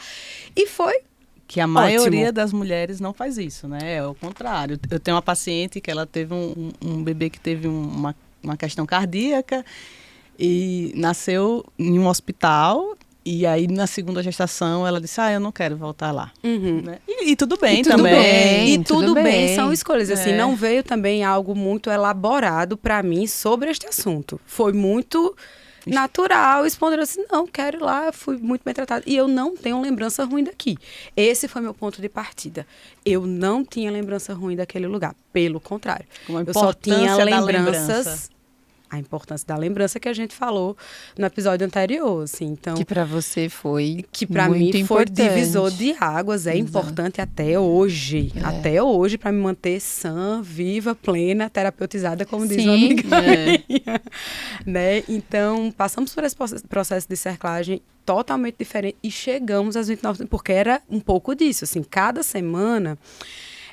E foi que a maioria das mulheres não faz isso, né? É o contrário. Eu tenho uma paciente que ela teve um bebê que teve uma questão cardíaca e nasceu em um hospital. E aí, na segunda gestação, ela disse, eu não quero voltar lá. Né? E tudo bem também. E tudo bem, são escolhas. Assim, não veio também algo muito elaborado para mim sobre este assunto. Foi muito natural, espontâneo assim, não, quero ir lá, fui muito bem tratada. E eu não tenho lembrança ruim daqui. Esse foi meu ponto de partida. Eu não tinha lembrança ruim daquele lugar. Pelo contrário. Eu só tinha lembranças... A importância da lembrança que a gente falou no episódio anterior, assim, então... Que para você foi que para mim foi divisor de águas, importante até hoje. Até hoje, para me manter sã, viva, plena, terapeutizada, como diz uma amiga minha. Né? Então, passamos por esse processo de cerclagem totalmente diferente e chegamos às 29, porque era um pouco disso, assim, cada semana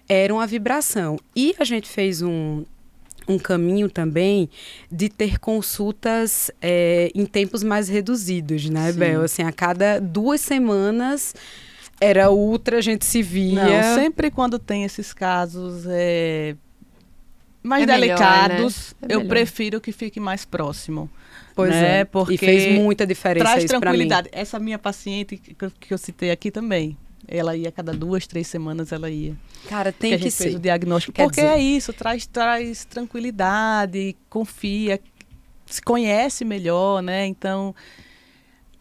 era uma vibração. E a gente fez um caminho também de ter consultas em tempos mais reduzidos, né, Bel? Assim, a cada 2 semanas era outra, a gente se via. Não, sempre quando tem esses casos mais delicados, melhor, né? Eu prefiro que fique mais próximo. Pois né? Porque e fez muita diferença traz isso tranquilidade. Pra mim. Essa minha paciente que eu citei aqui também, ela ia a cada 2, 3 semanas, ela ia. Cara, tem que ser. Fez o diagnóstico. Porque é isso, traz tranquilidade, confia, se conhece melhor, né? Então...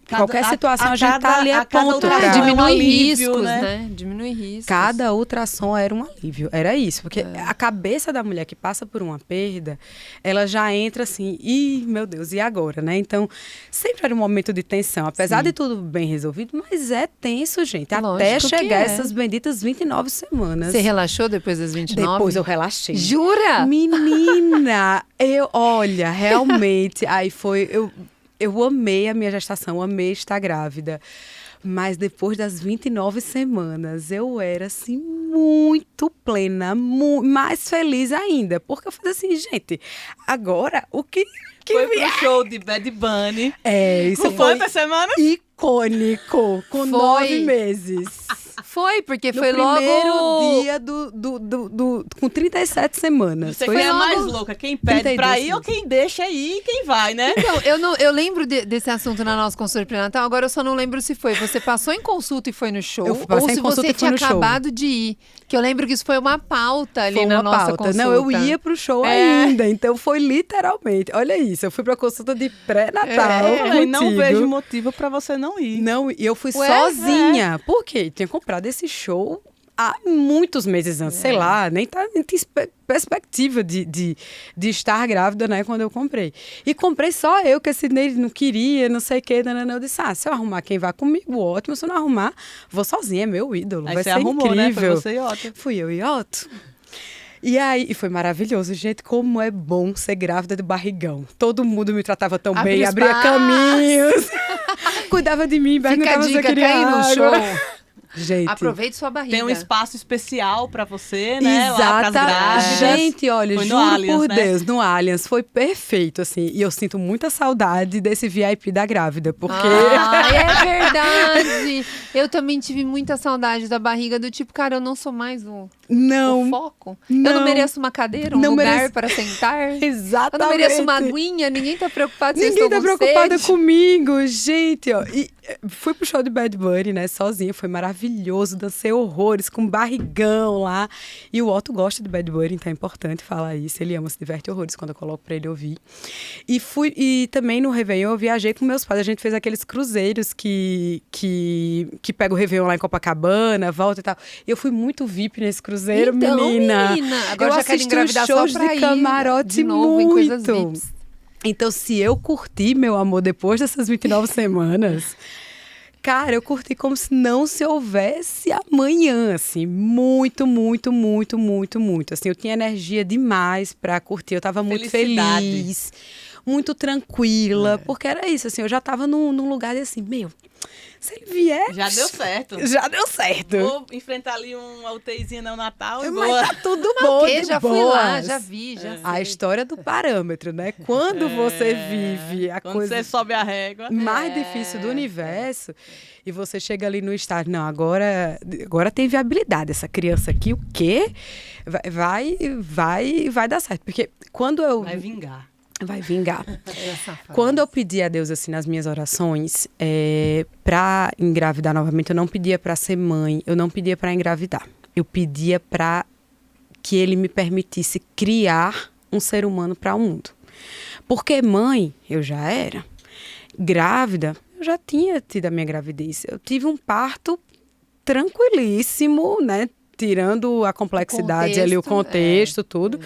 Qualquer situação a gente tá ali a ponto. Diminui riscos, né? Diminui riscos. Cada ultrassom era um alívio. Era isso. Porque a cabeça da mulher que passa por uma perda, ela já entra assim, meu Deus, e agora, né? Então, sempre era um momento de tensão. Apesar de tudo bem resolvido, mas é tenso, gente. Lógico, até chegar essas benditas 29 semanas. Você relaxou depois das 29? Depois eu relaxei. Jura? Menina, olha, realmente, aí foi... Eu amei a minha gestação, amei estar grávida. Mas depois das 29 semanas, eu era, assim, muito plena, mais feliz ainda. Porque eu falei assim, gente, agora o que foi pro show de Bad Bunny. Isso com quantas semanas? Icônico, com 9 meses. Foi, porque no foi logo... No primeiro dia com 37 semanas. Você foi a mais louca, quem pede pra ir ou quem deixa ir e quem vai, né? Então, eu lembro desse assunto na nossa consulta pré-natal, agora eu só não lembro se você passou em consulta e foi no show, ou se você tinha acabado de ir. Que eu lembro que isso foi uma pauta ali na nossa consulta. Não, eu ia pro show ainda, então foi literalmente, olha isso, eu fui pra consulta de pré-natal não vejo motivo pra você não ir. Não, e eu fui sozinha. Por quê? Tinha comprado esse show há muitos meses antes, sei lá, nem tem perspectiva de estar grávida, né, quando eu comprei. E comprei só eu, que a Sidney não queria, não sei o que, eu disse, se eu arrumar quem vai comigo, ótimo, se eu não arrumar, vou sozinha, é meu ídolo, aí vai ser arrumou, incrível. Né? Foi você e Otto. Fui eu e Otto. E foi maravilhoso, gente, como é bom ser grávida de barrigão. Todo mundo me tratava tão bem, abria caminhos, cuidava de mim, perguntava se eu queria água. No show. Gente, aproveite sua barriga. Tem um espaço especial pra você, né? Exato. Gente, olha, foi juro Allianz, por né? Deus, no Allianz foi perfeito, assim. E eu sinto muita saudade desse VIP da grávida, porque... é verdade. Eu também tive muita saudade da barriga, do tipo, cara, eu não sou mais o foco. Não. Eu não mereço uma cadeira, um lugar para sentar. Exatamente. Eu não mereço uma aguinha, ninguém tá preocupado se eu estou com sede. Ninguém tá preocupada comigo, gente, ó. E fui pro show de Bad Bunny, né, sozinha, foi maravilhoso, dancei horrores, com barrigão lá. E o Otto gosta de Bad Bunny, então é importante falar isso, ele ama, se diverte horrores quando eu coloco pra ele ouvir. E também no Réveillon eu viajei com meus pais, a gente fez aqueles cruzeiros que pega o Réveillon lá em Copacabana, volta e tal. Eu fui muito VIP nesse cruzeiro, então, menina. Agora eu já quero engravidar shows só pra de camarote de novo muito. Em coisas VIPs. Então, se eu curti, meu amor, depois dessas 29 semanas, cara, eu curti como se não se houvesse amanhã, assim, muito, muito, muito, muito, muito. Assim, eu tinha energia demais pra curtir, eu tava muito feliz, muito tranquila, porque era isso, assim, eu já tava num lugar de assim, Se ele vier... Já deu certo. Já deu certo. Vou enfrentar ali uma UTIzinha no Natal e Mas vou... tá tudo bom, de Já fui boas. lá, já vi, já sei. A história do parâmetro, né? Quando você vive a Quando coisa você sobe a régua... mais difícil do universo e você chega ali no estágio, não, agora tem viabilidade. Essa criança aqui, o quê? Vai dar certo. Porque quando eu... Vai vingar. Vai vingar. Quando eu pedi a Deus, assim, nas minhas orações, pra engravidar novamente, eu não pedia pra ser mãe, eu não pedia pra engravidar. Eu pedia pra que Ele me permitisse criar um ser humano para o mundo. Porque mãe, eu já era. Grávida, eu já tinha tido a minha gravidez. Eu tive um parto tranquilíssimo, né? Tirando a complexidade ali, o contexto, tudo.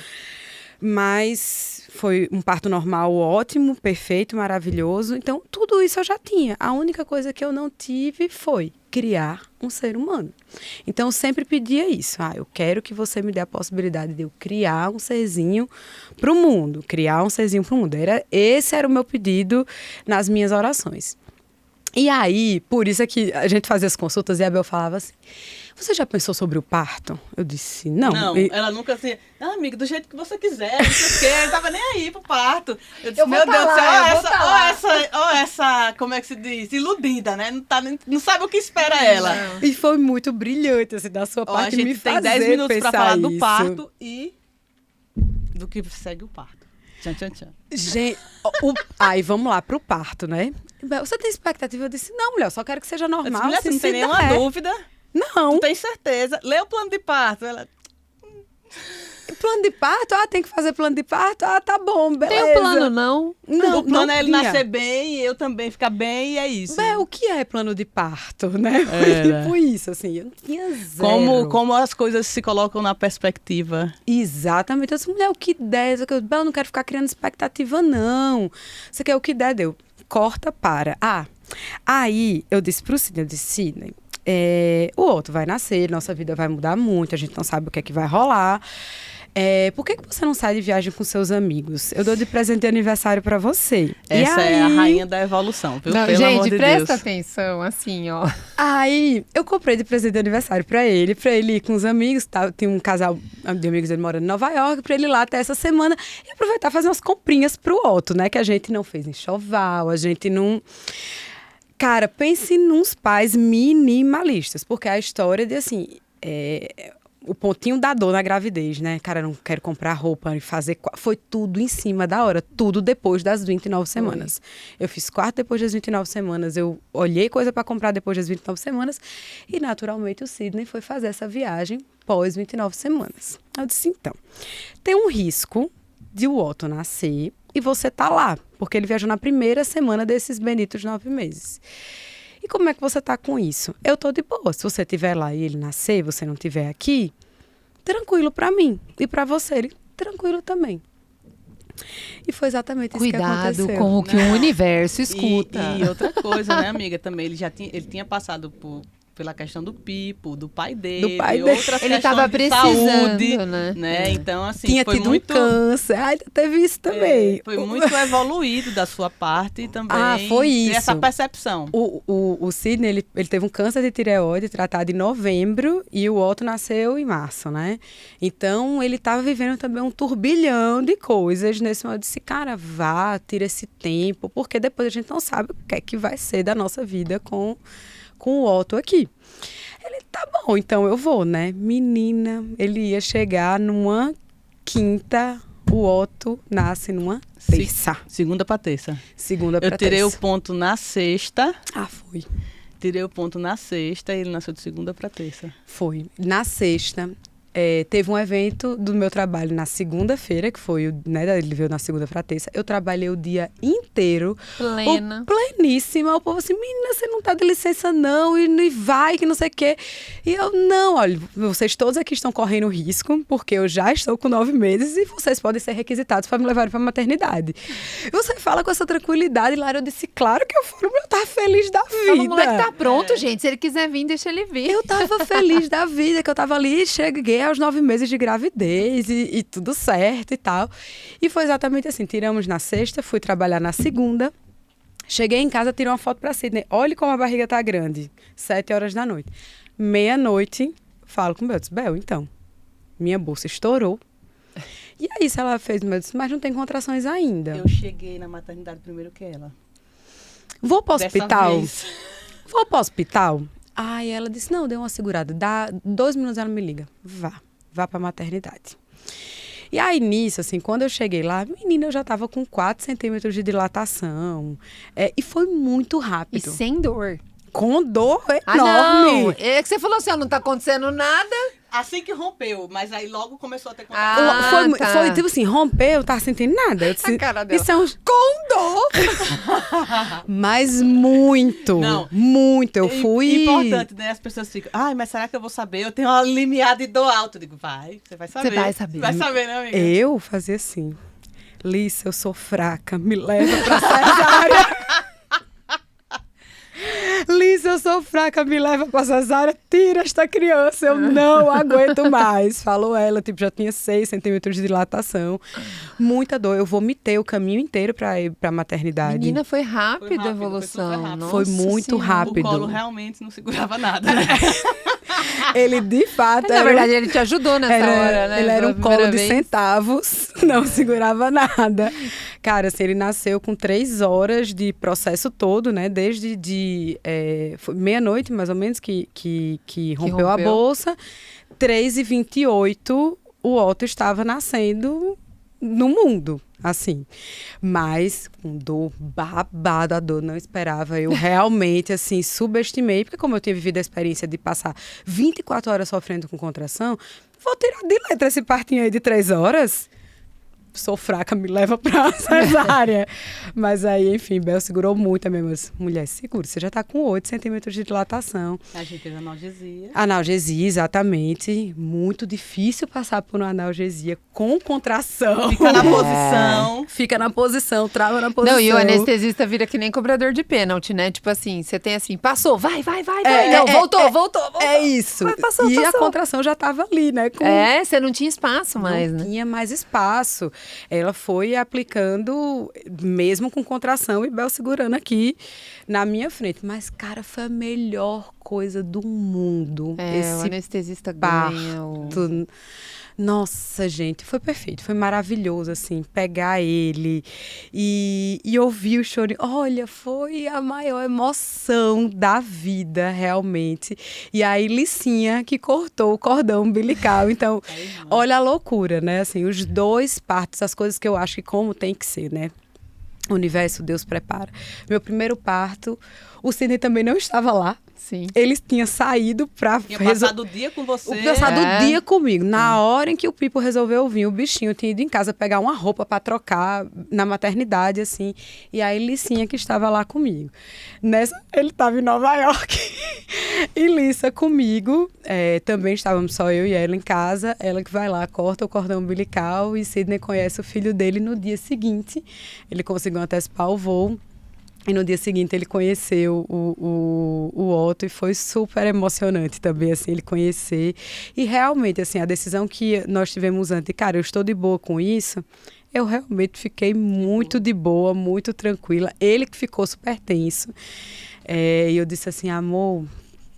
Mas foi um parto normal ótimo, perfeito, maravilhoso. Então, tudo isso eu já tinha. A única coisa que eu não tive foi criar um ser humano. Então, eu sempre pedia isso. Eu quero que você me dê a possibilidade de eu criar um serzinho para o mundo. Criar um serzinho para o mundo. Esse era o meu pedido nas minhas orações. E aí, por isso é que a gente fazia as consultas e a Bel falava assim, você já pensou sobre o parto? Eu disse, não. Não, ela nunca assim, amiga, do jeito que você quiser, não sei o quê, eu não tava nem aí pro parto. Eu disse, meu Deus do céu, ó essa, como é que se diz? Iludida, né? Não sabe o que espera ela. E foi muito brilhante, assim, da sua parte, me fazer pensar isso. A gente tem 10 minutos pra falar do parto e do que segue o parto. Tchan, tchan, tchan. Gente, aí vamos lá pro parto, né? Você tem expectativa? Eu disse, não, mulher, eu só quero que seja normal. Mulher, você não tem nenhuma dúvida? Não. Tu tem certeza? Lê o plano de parto. Ela... Plano de parto? Tem que fazer plano de parto? Tá bom, beleza. Tem um plano, não? Não, o plano é ele nascer bem e eu também ficar bem e é isso. O que é plano de parto, né? Foi tipo isso, assim, eu não tinha zero. Como as coisas se colocam na perspectiva. Exatamente. Eu disse, mulher, o que der? Eu não quero ficar criando expectativa, não. Você quer o que der? Deu. Corta, para. Aí eu disse pro Sidney, Sidney, o outro vai nascer, nossa vida vai mudar muito, a gente não sabe o que é que vai rolar. Por que você não sai de viagem com seus amigos? Eu dou de presente de aniversário pra você. Essa é a rainha da evolução, viu? Não, pelo gente, amor de presta Deus. atenção, assim, ó. Aí, eu comprei de presente de aniversário pra ele ir com os amigos, tá? Tem um casal de amigos dele morando em Nova York, pra ele ir lá até essa semana e aproveitar e fazer umas comprinhas pro Otto, né? Que a gente não fez enxoval, a gente não... Cara, pense nos pais minimalistas, porque a história de, assim... O pontinho da dor na gravidez, né? Cara, não quero comprar roupa e fazer... Foi tudo em cima da hora. Tudo depois das 29 semanas. Eu fiz 4 depois das 29 semanas. Eu olhei coisa para comprar depois das 29 semanas. E, naturalmente, o Sidney foi fazer essa viagem pós 29 semanas. Eu disse, então, tem um risco de o Otto nascer e você tá lá. Porque ele viajou na primeira semana desses benditos 9 meses. E como é que você tá com isso? Eu tô de boa. Se você estiver lá e ele nascer, você não estiver aqui, tranquilo pra mim. E pra você, ele tranquilo também. E foi exatamente isso que aconteceu. Cuidado com o que o universo escuta. E outra coisa, né, amiga? Também ele tinha passado pela questão do Pipo, do pai dele, outras ele questões tava de saúde, né? Então, assim, tinha foi tido muito... um câncer, teve isso também. Foi muito evoluído da sua parte também. Foi isso. Essa percepção. O Sidney, ele teve um câncer de tireoide tratado em novembro e o Otto nasceu em março, né? Então, ele estava vivendo também um turbilhão de coisas nesse momento. Eu disse, cara, tira esse tempo, porque depois a gente não sabe o que é que vai ser da nossa vida com o Otto aqui. Ele, tá bom, então eu vou, né? Menina, ele ia chegar numa quinta, o Otto nasce numa terça. Segunda pra terça. Segunda pra terça. Eu tirei o ponto na sexta. Foi. Tirei o ponto na sexta e ele nasceu de segunda pra terça. Foi. Na sexta, teve um evento do meu trabalho na segunda-feira, que foi, né, ele veio na segunda pra terça. Eu trabalhei o dia inteiro. Plena. Pleníssima. O povo assim, menina, você não tá de licença não, e vai, que não sei o quê. E eu, não, olha, vocês todos aqui estão correndo risco, porque eu já estou com 9 meses e vocês podem ser requisitados para me levar pra maternidade. E você fala com essa tranquilidade, lá eu disse, claro que eu fui, eu tava feliz da vida. O moleque tá pronto, gente. Se ele quiser vir, deixa ele vir. Eu tava feliz da vida, que eu tava ali, cheguei aos 9 meses de gravidez e tudo certo e tal. E foi exatamente assim, tiramos na sexta, fui trabalhar na segunda Cheguei em casa, tirei uma foto pra Sidney. Olha como a barriga tá grande. 7h da noite. Meia-noite, falo com o Bel. Disse, Bel, então, minha bolsa estourou. E aí, se ela fez, mas não tem contrações ainda. Eu cheguei na maternidade primeiro que ela. Vou pro hospital? Vez. Vou pro hospital? Aí ela disse, não, deu uma segurada. Dá 2 minutos, ela me liga. Vá pra maternidade. E aí, nisso, assim, quando eu cheguei lá, menina, eu já tava com 4 centímetros de dilatação. E foi muito rápido. E sem dor. Com dor enorme. Não. É que você falou assim, ó, não tá acontecendo nada. Assim que rompeu, mas aí logo começou a ter contato. Foi tipo assim, rompeu, não tava sentindo nada. Eu disse, A cara dela. isso é Com dor. Mas muito, Não. muito. Eu fui... Importante, né? As pessoas ficam, mas será que eu vou saber? Eu tenho uma limiar de dor alta. Eu digo, você vai saber. Você vai saber. Vai saber, né, amiga? Eu fazia assim, Lícia, eu sou fraca, me leva pra cesárea. Lícia, eu sou fraca, me leva pra cesárea, tira esta criança, eu não aguento mais. Falou ela, tipo, já tinha 6 centímetros de dilatação, muita dor. Eu vomitei o caminho inteiro pra ir pra maternidade. Menina, foi rápido a Foi evolução. super rápido. Nossa Foi muito Senhora. rápido. O colo realmente não segurava nada, né? Ele, de fato... Na verdade, ele te ajudou nessa hora, né? Ele era um Pela primeira colo de vez. centavos, não segurava nada. Cara, assim, ele nasceu com 3 horas de processo todo, né? Desde foi meia-noite, mais ou menos, que rompeu a bolsa. 3h28, o Otto estava nascendo no mundo, assim. Mas com dor, babada, a dor, não esperava. Eu realmente, assim, subestimei, porque como eu tinha vivido a experiência de passar 24 horas sofrendo com contração, vou tirar de letra esse partinho aí de 3 horas. Sou fraca, me leva pra cesárea. Mas aí, enfim, Bel segurou muito a minha mulher. Segura, você já tá com 8 centímetros de dilatação. A gente fez analgesia. Analgesia, exatamente. Muito difícil passar por uma analgesia com contração. Fica na posição. Fica na posição, trava na posição. Não, e o anestesista vira que nem cobrador de pênalti, né? Tipo assim, você tem assim, passou, vai. Não, voltou. É isso. Vai, passou. A contração já tava ali, né? Você não tinha espaço mais, não né? tinha mais espaço. Ela foi aplicando, mesmo com contração, e Bel segurando aqui na minha frente. Mas, cara, foi a melhor coisa do mundo. O anestesista ganha. Nossa, gente, foi perfeito, foi maravilhoso, assim, pegar ele e ouvir o choro. Olha, foi a maior emoção da vida, realmente. E aí, Licinha, que cortou o cordão umbilical. Então, olha a loucura, né? Assim, os 2 partos, as coisas que eu acho que como tem que ser, né? O universo, Deus prepara. Meu primeiro parto, o Sidney também não estava lá. Sim. Ele tinha saído pra... Tinha passado o dia com você. Passado o dia comigo. Na hora em que o Pipo resolveu vir, o bichinho tinha ido em casa pegar uma roupa pra trocar na maternidade, assim. E aí, Licinha que estava lá comigo. Ele estava em Nova York. E Lissa comigo. Também estávamos só eu e ela em casa. Ela que vai lá, corta o cordão umbilical. E Sidney conhece o filho dele no dia seguinte. Ele conseguiu antecipar o voo. E no dia seguinte ele conheceu o Otto e foi super emocionante também, assim, ele conhecer. E realmente, assim, a decisão que nós tivemos antes, cara, eu estou de boa com isso, eu realmente fiquei muito de boa, muito tranquila. Ele que ficou super tenso. E eu disse assim, amor...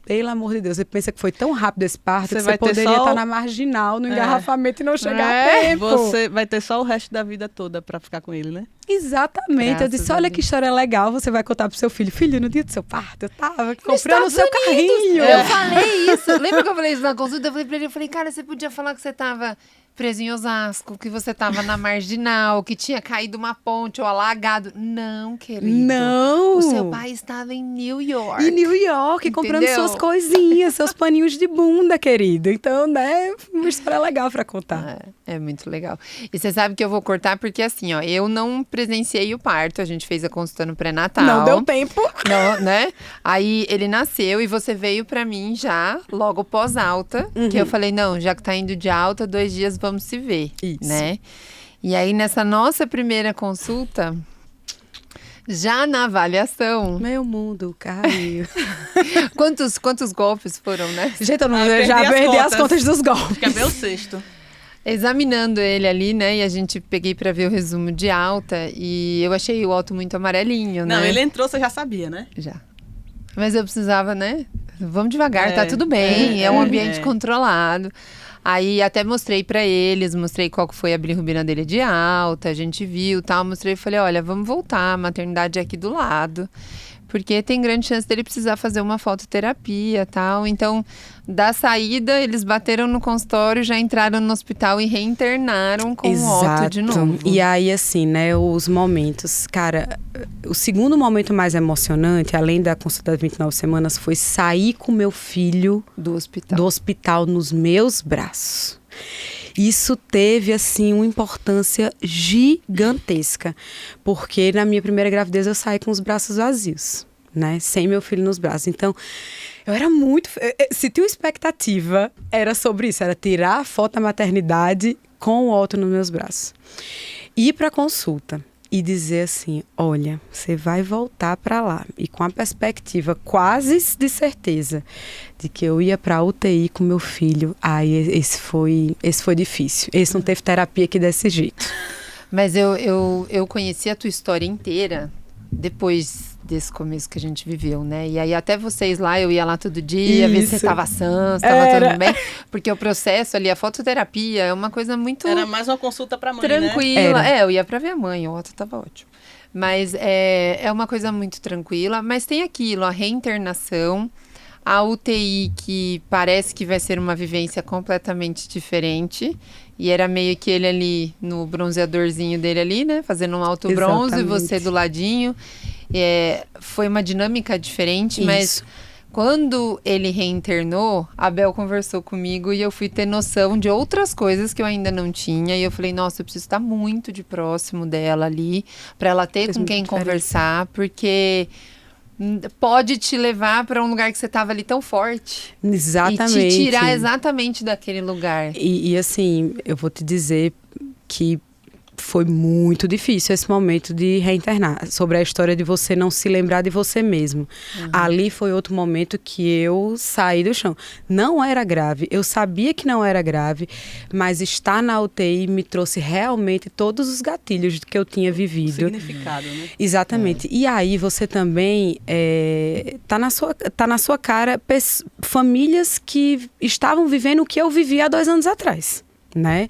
Pelo amor de Deus, você pensa que foi tão rápido esse parto que você poderia estar na marginal, no engarrafamento e não chegar a tempo. Você vai ter só o resto da vida toda pra ficar com ele, né? Exatamente. Eu disse, olha que história legal, você vai contar pro seu filho. Filho, no dia do seu parto, eu tava comprando o seu carrinho. Eu falei isso. Lembra que eu falei isso na consulta? Eu falei pra ele, cara, você podia falar que você tava preso em Osasco, que você tava na marginal, que tinha caído uma ponte ou alagado. Não, querido. Não. O seu pai estava em New York. Em New York, comprando Entendeu? suas coisinhas, seus paninhos de bunda, querido. Então, né, uma história legal pra contar. É muito legal. E você sabe que eu vou cortar porque assim, ó, eu não presenciei o parto, a gente fez a consulta no pré-natal. Não deu tempo. Não, né? Aí ele nasceu e você veio pra mim já, logo pós-alta, que eu falei, não, já que tá indo de alta, 2 dias vamos se ver, Isso. né? E aí nessa nossa primeira consulta, já na avaliação... Meu mundo caiu. Quantos golpes foram, né? Gente, eu já perdi as contas dos golpes. Acho que é meu 6º. examinando ele ali, né? E a gente peguei pra ver o resumo de alta e eu achei o Otto muito amarelinho, né? Não, ele entrou, você já sabia, né? Já. Mas eu precisava, né? Vamos devagar, tá tudo bem, é um ambiente controlado. Aí até mostrei pra eles, mostrei qual que foi a bilirrubina dele de alta, a gente viu, tal, mostrei e falei, olha, vamos voltar, a maternidade é aqui do lado. Porque tem grande chance dele precisar fazer uma fototerapia e tal. Então, da saída, eles bateram no consultório, já entraram no hospital e reinternaram com o Otto de novo. E aí, assim, né, os momentos... Cara, o segundo momento mais emocionante, além da consulta das 29 semanas, foi sair com meu filho do hospital nos meus braços. Isso teve, assim, uma importância gigantesca, porque na minha primeira gravidez eu saí com os braços vazios, né? Sem meu filho nos braços. Então, eu era muito... Se tinha uma expectativa, era sobre isso, era tirar a foto da maternidade com o Otto nos meus braços. Ir para a consulta e dizer assim, olha, você vai voltar para lá. E com a perspectiva quase de certeza de que eu ia para a UTI com meu filho, aí esse foi difícil. Esse não teve terapia que desse jeito. Mas eu conheci a tua história inteira depois desse começo que a gente viveu, né? E aí até vocês lá, eu ia lá todo dia, ver se você tava sã, se tava tudo bem. Porque o processo ali, a fototerapia é uma coisa muito... Era mais uma consulta pra mãe, tranquila. né? Eu ia pra ver a mãe, o Otto tava ótimo. Mas é uma coisa muito tranquila. Mas tem aquilo, a reinternação, a UTI, que parece que vai ser uma vivência completamente diferente. E era meio que ele ali, no bronzeadorzinho dele ali, né? Fazendo um alto bronze, e você do ladinho. Foi uma dinâmica diferente, mas quando ele reinternou, a Bel conversou comigo e eu fui ter noção de outras coisas que eu ainda não tinha. E eu falei, nossa, eu preciso estar muito de próximo dela ali, para ela ter com quem conversar, porque pode te levar para um lugar que você estava ali tão forte. Exatamente. E te tirar exatamente daquele lugar. E assim, eu vou te dizer que foi muito difícil esse momento de reinternar. Sobre a história de você não se lembrar de você mesmo. Ali foi outro momento que eu saí do chão. Não era grave, eu sabia que não era grave, mas estar na UTI me trouxe realmente todos os gatilhos que eu tinha vivido. Significado, né? Exatamente. E aí você também tá na sua cara famílias que estavam vivendo o que eu vivi há 2 anos atrás. Né?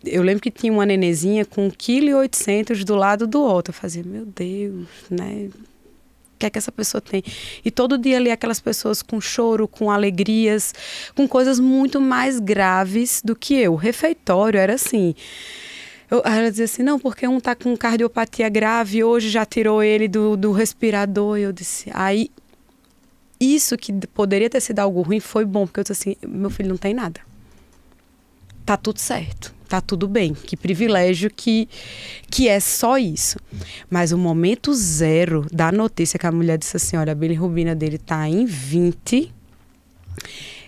Eu lembro que tinha uma nenezinha com 1,8 kg do lado do outro. Eu fazia, meu Deus, né? O que é que essa pessoa tem? E todo dia ali aquelas pessoas com choro, com alegrias, com coisas muito mais graves do que eu. O refeitório era assim. Ela dizia assim, não, porque um tá com cardiopatia grave, hoje já tirou ele do respirador. E eu disse, aí isso que poderia ter sido algo ruim foi bom, porque eu disse assim, meu filho não tem nada. Tá tudo certo, tá tudo bem. Que privilégio que é só isso. Mas o momento zero da notícia que a mulher disse assim, olha, a bilirrubina dele tá em 20,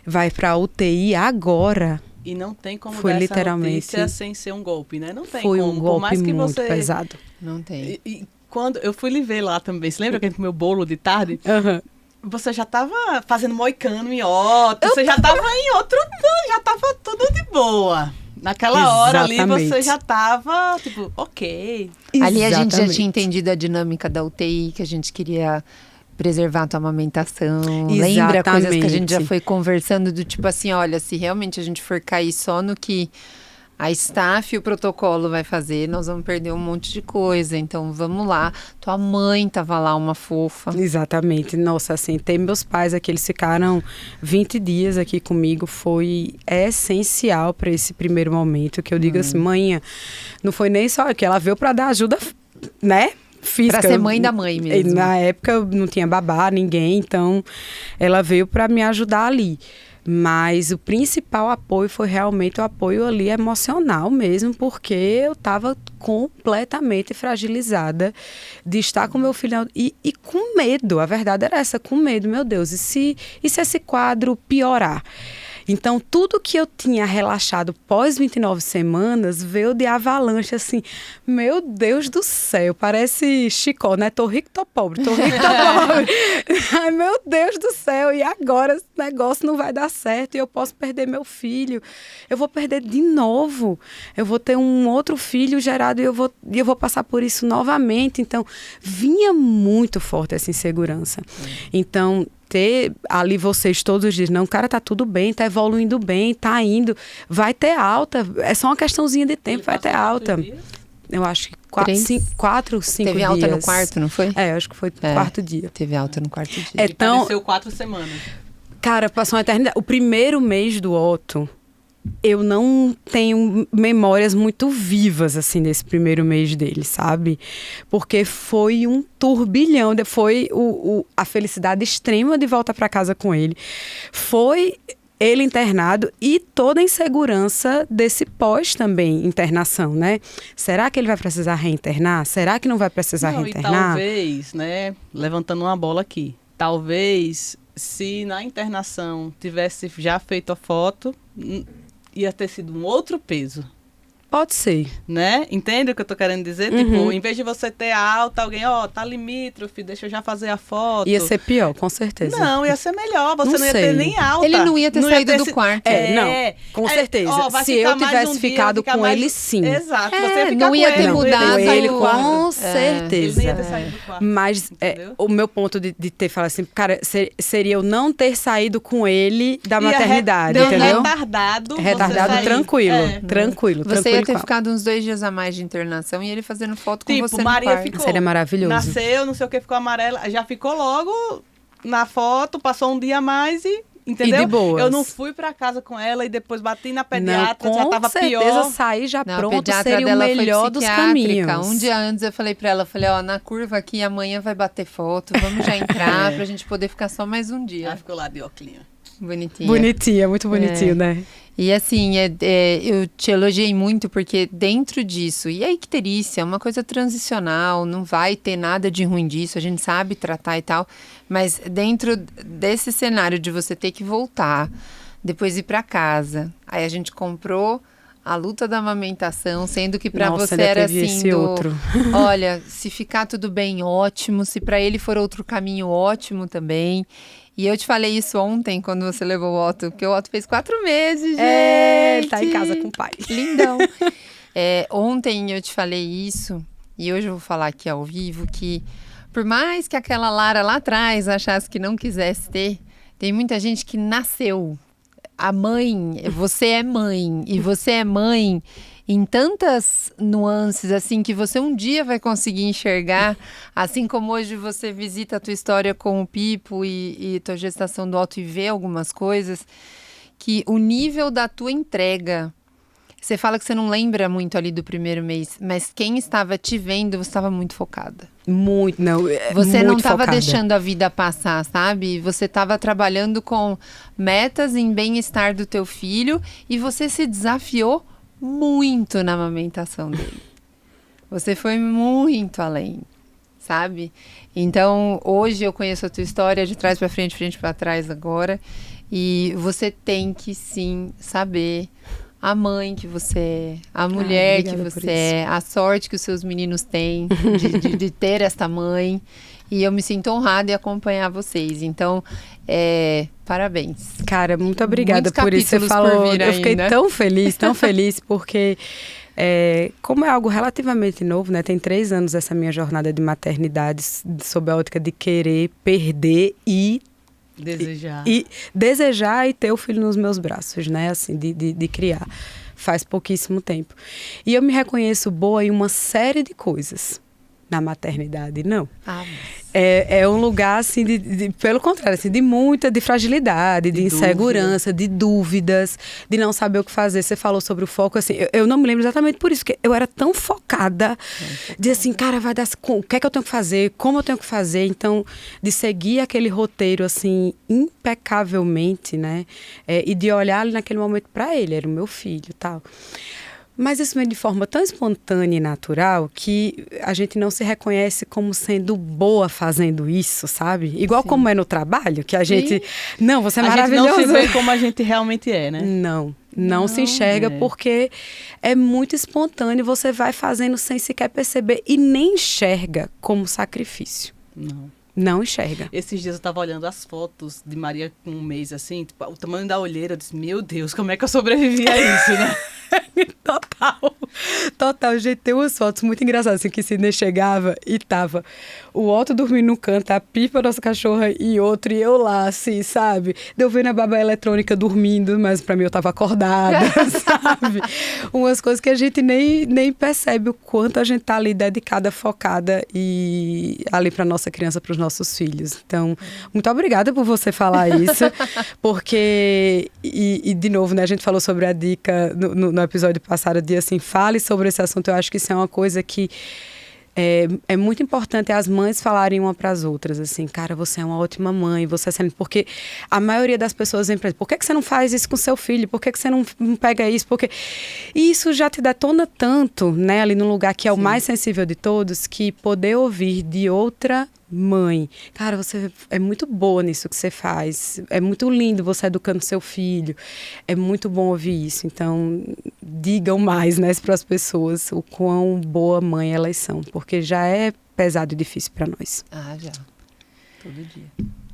vai pra UTI agora. E não tem como foi dar literalmente essa notícia sem ser um golpe, né? Não tem foi como. Um golpe por mais que muito você... pesado. Não tem. E quando eu fui lhe ver lá também, você lembra que a gente comeu bolo de tarde? Você já tava fazendo moicano em Otto, você já tava em outro... Já tava tudo de boa. Naquela hora ali, você já tava, tipo, ok. Ali a gente já tinha entendido a dinâmica da UTI, que a gente queria preservar a tua amamentação. Lembra coisas que a gente já foi conversando do tipo assim, olha, se realmente a gente for cair só no que a staff e o protocolo vai fazer, nós vamos perder um monte de coisa. Então, vamos lá. Tua mãe tava lá, uma fofa. Exatamente. Nossa, assim, ter meus pais aqui, eles ficaram 20 dias aqui comigo, foi essencial para esse primeiro momento, que eu digo assim, mãe, não foi nem só que ela veio para dar ajuda, né? Física. Pra ser mãe da mãe mesmo. Na época, eu não tinha babá, ninguém, então ela veio para me ajudar ali. Mas o principal apoio foi realmente o apoio ali emocional mesmo, porque eu estava completamente fragilizada de estar com meu filho e com medo, a verdade era essa, com medo, meu Deus, e se esse quadro piorar? Então, tudo que eu tinha relaxado pós 29 semanas veio de avalanche, assim. Meu Deus do céu, parece Chicó, né? Tô rico, tô pobre, tô rico, tô pobre. Ai, meu Deus do céu, e agora esse negócio não vai dar certo e eu posso perder meu filho. Eu vou perder de novo. Eu vou ter um outro filho gerado e eu vou passar por isso novamente. Então, vinha muito forte essa insegurança. Então, ter ali vocês todos os dias, não, cara, tá tudo bem, tá evoluindo bem, tá indo, vai ter alta, é só uma questãozinha de tempo, vai ter alta. Eu acho que 4, 5 dias. Teve alta no quarto, não foi? É, eu acho que foi no quarto dia. Teve alta no quarto dia. Ele pareceu 4 semanas. Cara, passou uma eternidade. O primeiro mês do Otto, eu não tenho memórias muito vivas, assim, desse primeiro mês dele, sabe? Porque foi um turbilhão, foi a felicidade extrema de volta para casa com ele. Foi ele internado e toda a insegurança desse pós também, internação, né? Será que ele vai precisar reinternar? Será que não vai precisar reinternar? E talvez, né, levantando uma bola aqui, talvez se na internação tivesse já feito a foto, ia ter sido um outro peso. Pode ser. Né? Entende o que eu tô querendo dizer? Tipo, em vez de você ter alta, alguém, tá limítrofe, deixa eu já fazer a foto. Ia ser pior, com certeza. Não, ia ser melhor. Você não ia ter nem alta. Ele não ia ter saído do quarto. Não, com certeza. Se eu tivesse ficado com ele, sim. Exato. Você ia ficar não ia ter mudado ele, com certeza. Ele não ia ter saído do quarto. Mas o meu ponto de ter falado assim, cara, seria eu não ter saído com ele da maternidade, entendeu? Retardado, tranquilo. Você ia ter ficado uns 2 dias a mais de internação e ele fazendo foto com você no Maria quarto. ficou. Seria maravilhoso. Nasceu, não sei o que, ficou amarela. Já ficou logo na foto, passou um dia a mais e... Entendeu? E de boas. Eu não fui pra casa com ela e depois bati na pediatra, não, já tava pior. Com certeza sair já pronto, seria o melhor dos caminhos. Um dia antes eu falei pra ela, na curva aqui amanhã vai bater foto, vamos já entrar pra gente poder ficar só mais um dia. Ela ficou lá de óculos. Bonitinha, muito bonitinho, né? E assim, eu te elogiei muito porque dentro disso, e a icterícia é uma coisa transicional, não vai ter nada de ruim disso, a gente sabe tratar e tal, mas dentro desse cenário de você ter que voltar, depois ir para casa, aí a gente comprou a luta da amamentação, sendo que para você era assim, olha, se ficar tudo bem, ótimo, se para ele for outro caminho, ótimo também. E eu te falei isso ontem, quando você levou o Otto, porque o Otto fez 4 meses, gente. Ele tá em casa com o pai. Lindão. Ontem eu te falei isso, e hoje eu vou falar aqui ao vivo, que por mais que aquela Lara lá atrás achasse que não quisesse ter, tem muita gente que nasceu. A mãe, você é mãe, e você é mãe em tantas nuances, assim, que você um dia vai conseguir enxergar, assim como hoje você visita a tua história com o Pipo e tua gestação do Otto e vê algumas coisas, que o nível da tua entrega, você fala que você não lembra muito ali do primeiro mês, mas quem estava te vendo, você estava muito focada. Muito, não. Você não estava focada. deixando a vida passar, sabe? Você estava trabalhando com metas em bem-estar do teu filho e você se desafiou muito na amamentação dele. Você foi muito além, sabe? Então, hoje eu conheço a tua história de trás para frente, frente para trás agora. E você tem que, sim, saber a mãe que você é, a mulher que você é, a sorte que os seus meninos têm de ter esta mãe. E eu me sinto honrada em acompanhar vocês. Então, parabéns. Cara, muito obrigada por isso. Você falou, eu fiquei tão feliz, porque como é algo relativamente novo, né? Tem 3 anos essa minha jornada de maternidade sob a ótica de querer, perder e desejar e ter o filho nos meus braços, né? Assim, de criar. Faz pouquíssimo tempo. E eu me reconheço boa em uma série de coisas. Na maternidade, não. É um lugar, assim, pelo contrário, assim, de fragilidade, de insegurança, de dúvidas, de não saber o que fazer. Você falou sobre o foco, assim, eu não me lembro exatamente por isso, porque eu era tão focada, de assim, cara, vai dar, o que é que eu tenho que fazer, como eu tenho que fazer, então, de seguir aquele roteiro, assim, impecavelmente, né, e de olhar ali naquele momento para ele, era o meu filho e tal. Mas isso vem de forma tão espontânea e natural que a gente não se reconhece como sendo boa fazendo isso, sabe? Igual como é no trabalho, que a gente... Não, você é maravilhoso. A gente não se vê como a gente realmente é, né? Não se enxerga porque é muito espontâneo, você vai fazendo sem sequer perceber e nem enxerga como sacrifício. Não enxerga. Esses dias eu tava olhando as fotos de Maria com um mês, assim, tipo, o tamanho da olheira, eu disse, meu Deus, como é que eu sobrevivi a isso, né? Total, gente, tem umas fotos muito engraçadas, assim, que Sidney chegava e tava o Otto dormindo num canto, a Pipa, nossa cachorra, e outro, e eu lá, assim, sabe? Deu vendo a babá eletrônica dormindo, mas pra mim eu tava acordada, sabe? Umas coisas que a gente nem percebe o quanto a gente tá ali dedicada, focada e ali pra nossa criança, pros nossos filhos. Então, muito obrigada por você falar isso, porque, e de novo, né, a gente falou sobre a dica no episódio passado, de assim, fale sobre esse assunto. Eu acho que isso é uma coisa que é muito importante as mães falarem uma para as outras, assim, cara, você é uma ótima mãe, você é excelente, porque a maioria das pessoas vem para por que você não faz isso com seu filho? Por que você não pega isso? E isso já te detona tanto, né, ali num lugar que é o mais sensível de todos, que poder ouvir de outra mãe, cara, você é muito boa nisso que você faz, é muito lindo você educando seu filho, é muito bom ouvir isso. Então, digam mais, né, para as pessoas o quão boa mãe elas são, porque já é pesado e difícil para nós. Já. Todo dia.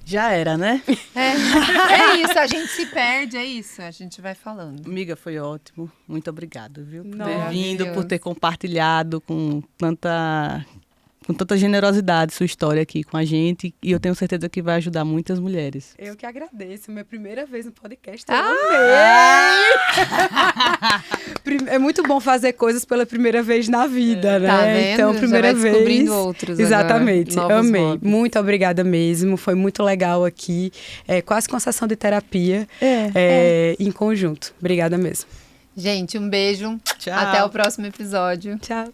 Já era, né? É isso, a gente se perde, é isso, a gente vai falando. Amiga, foi ótimo. Muito obrigada, viu? Por Nossa, ter vindo, Deus. por ter compartilhado com tanta generosidade sua história aqui com a gente, e eu tenho certeza que vai ajudar muitas mulheres. Eu que agradeço, minha primeira vez no podcast, É muito bom fazer coisas pela primeira vez na vida, né? Tá vendo? Então, primeira Já vai vez. descobrindo outros Exatamente, agora, novos amei. hobbies. Muito obrigada mesmo, foi muito legal aqui, quase com a sessão de terapia em conjunto. Obrigada mesmo. Gente, um beijo. Tchau. Até o próximo episódio. Tchau.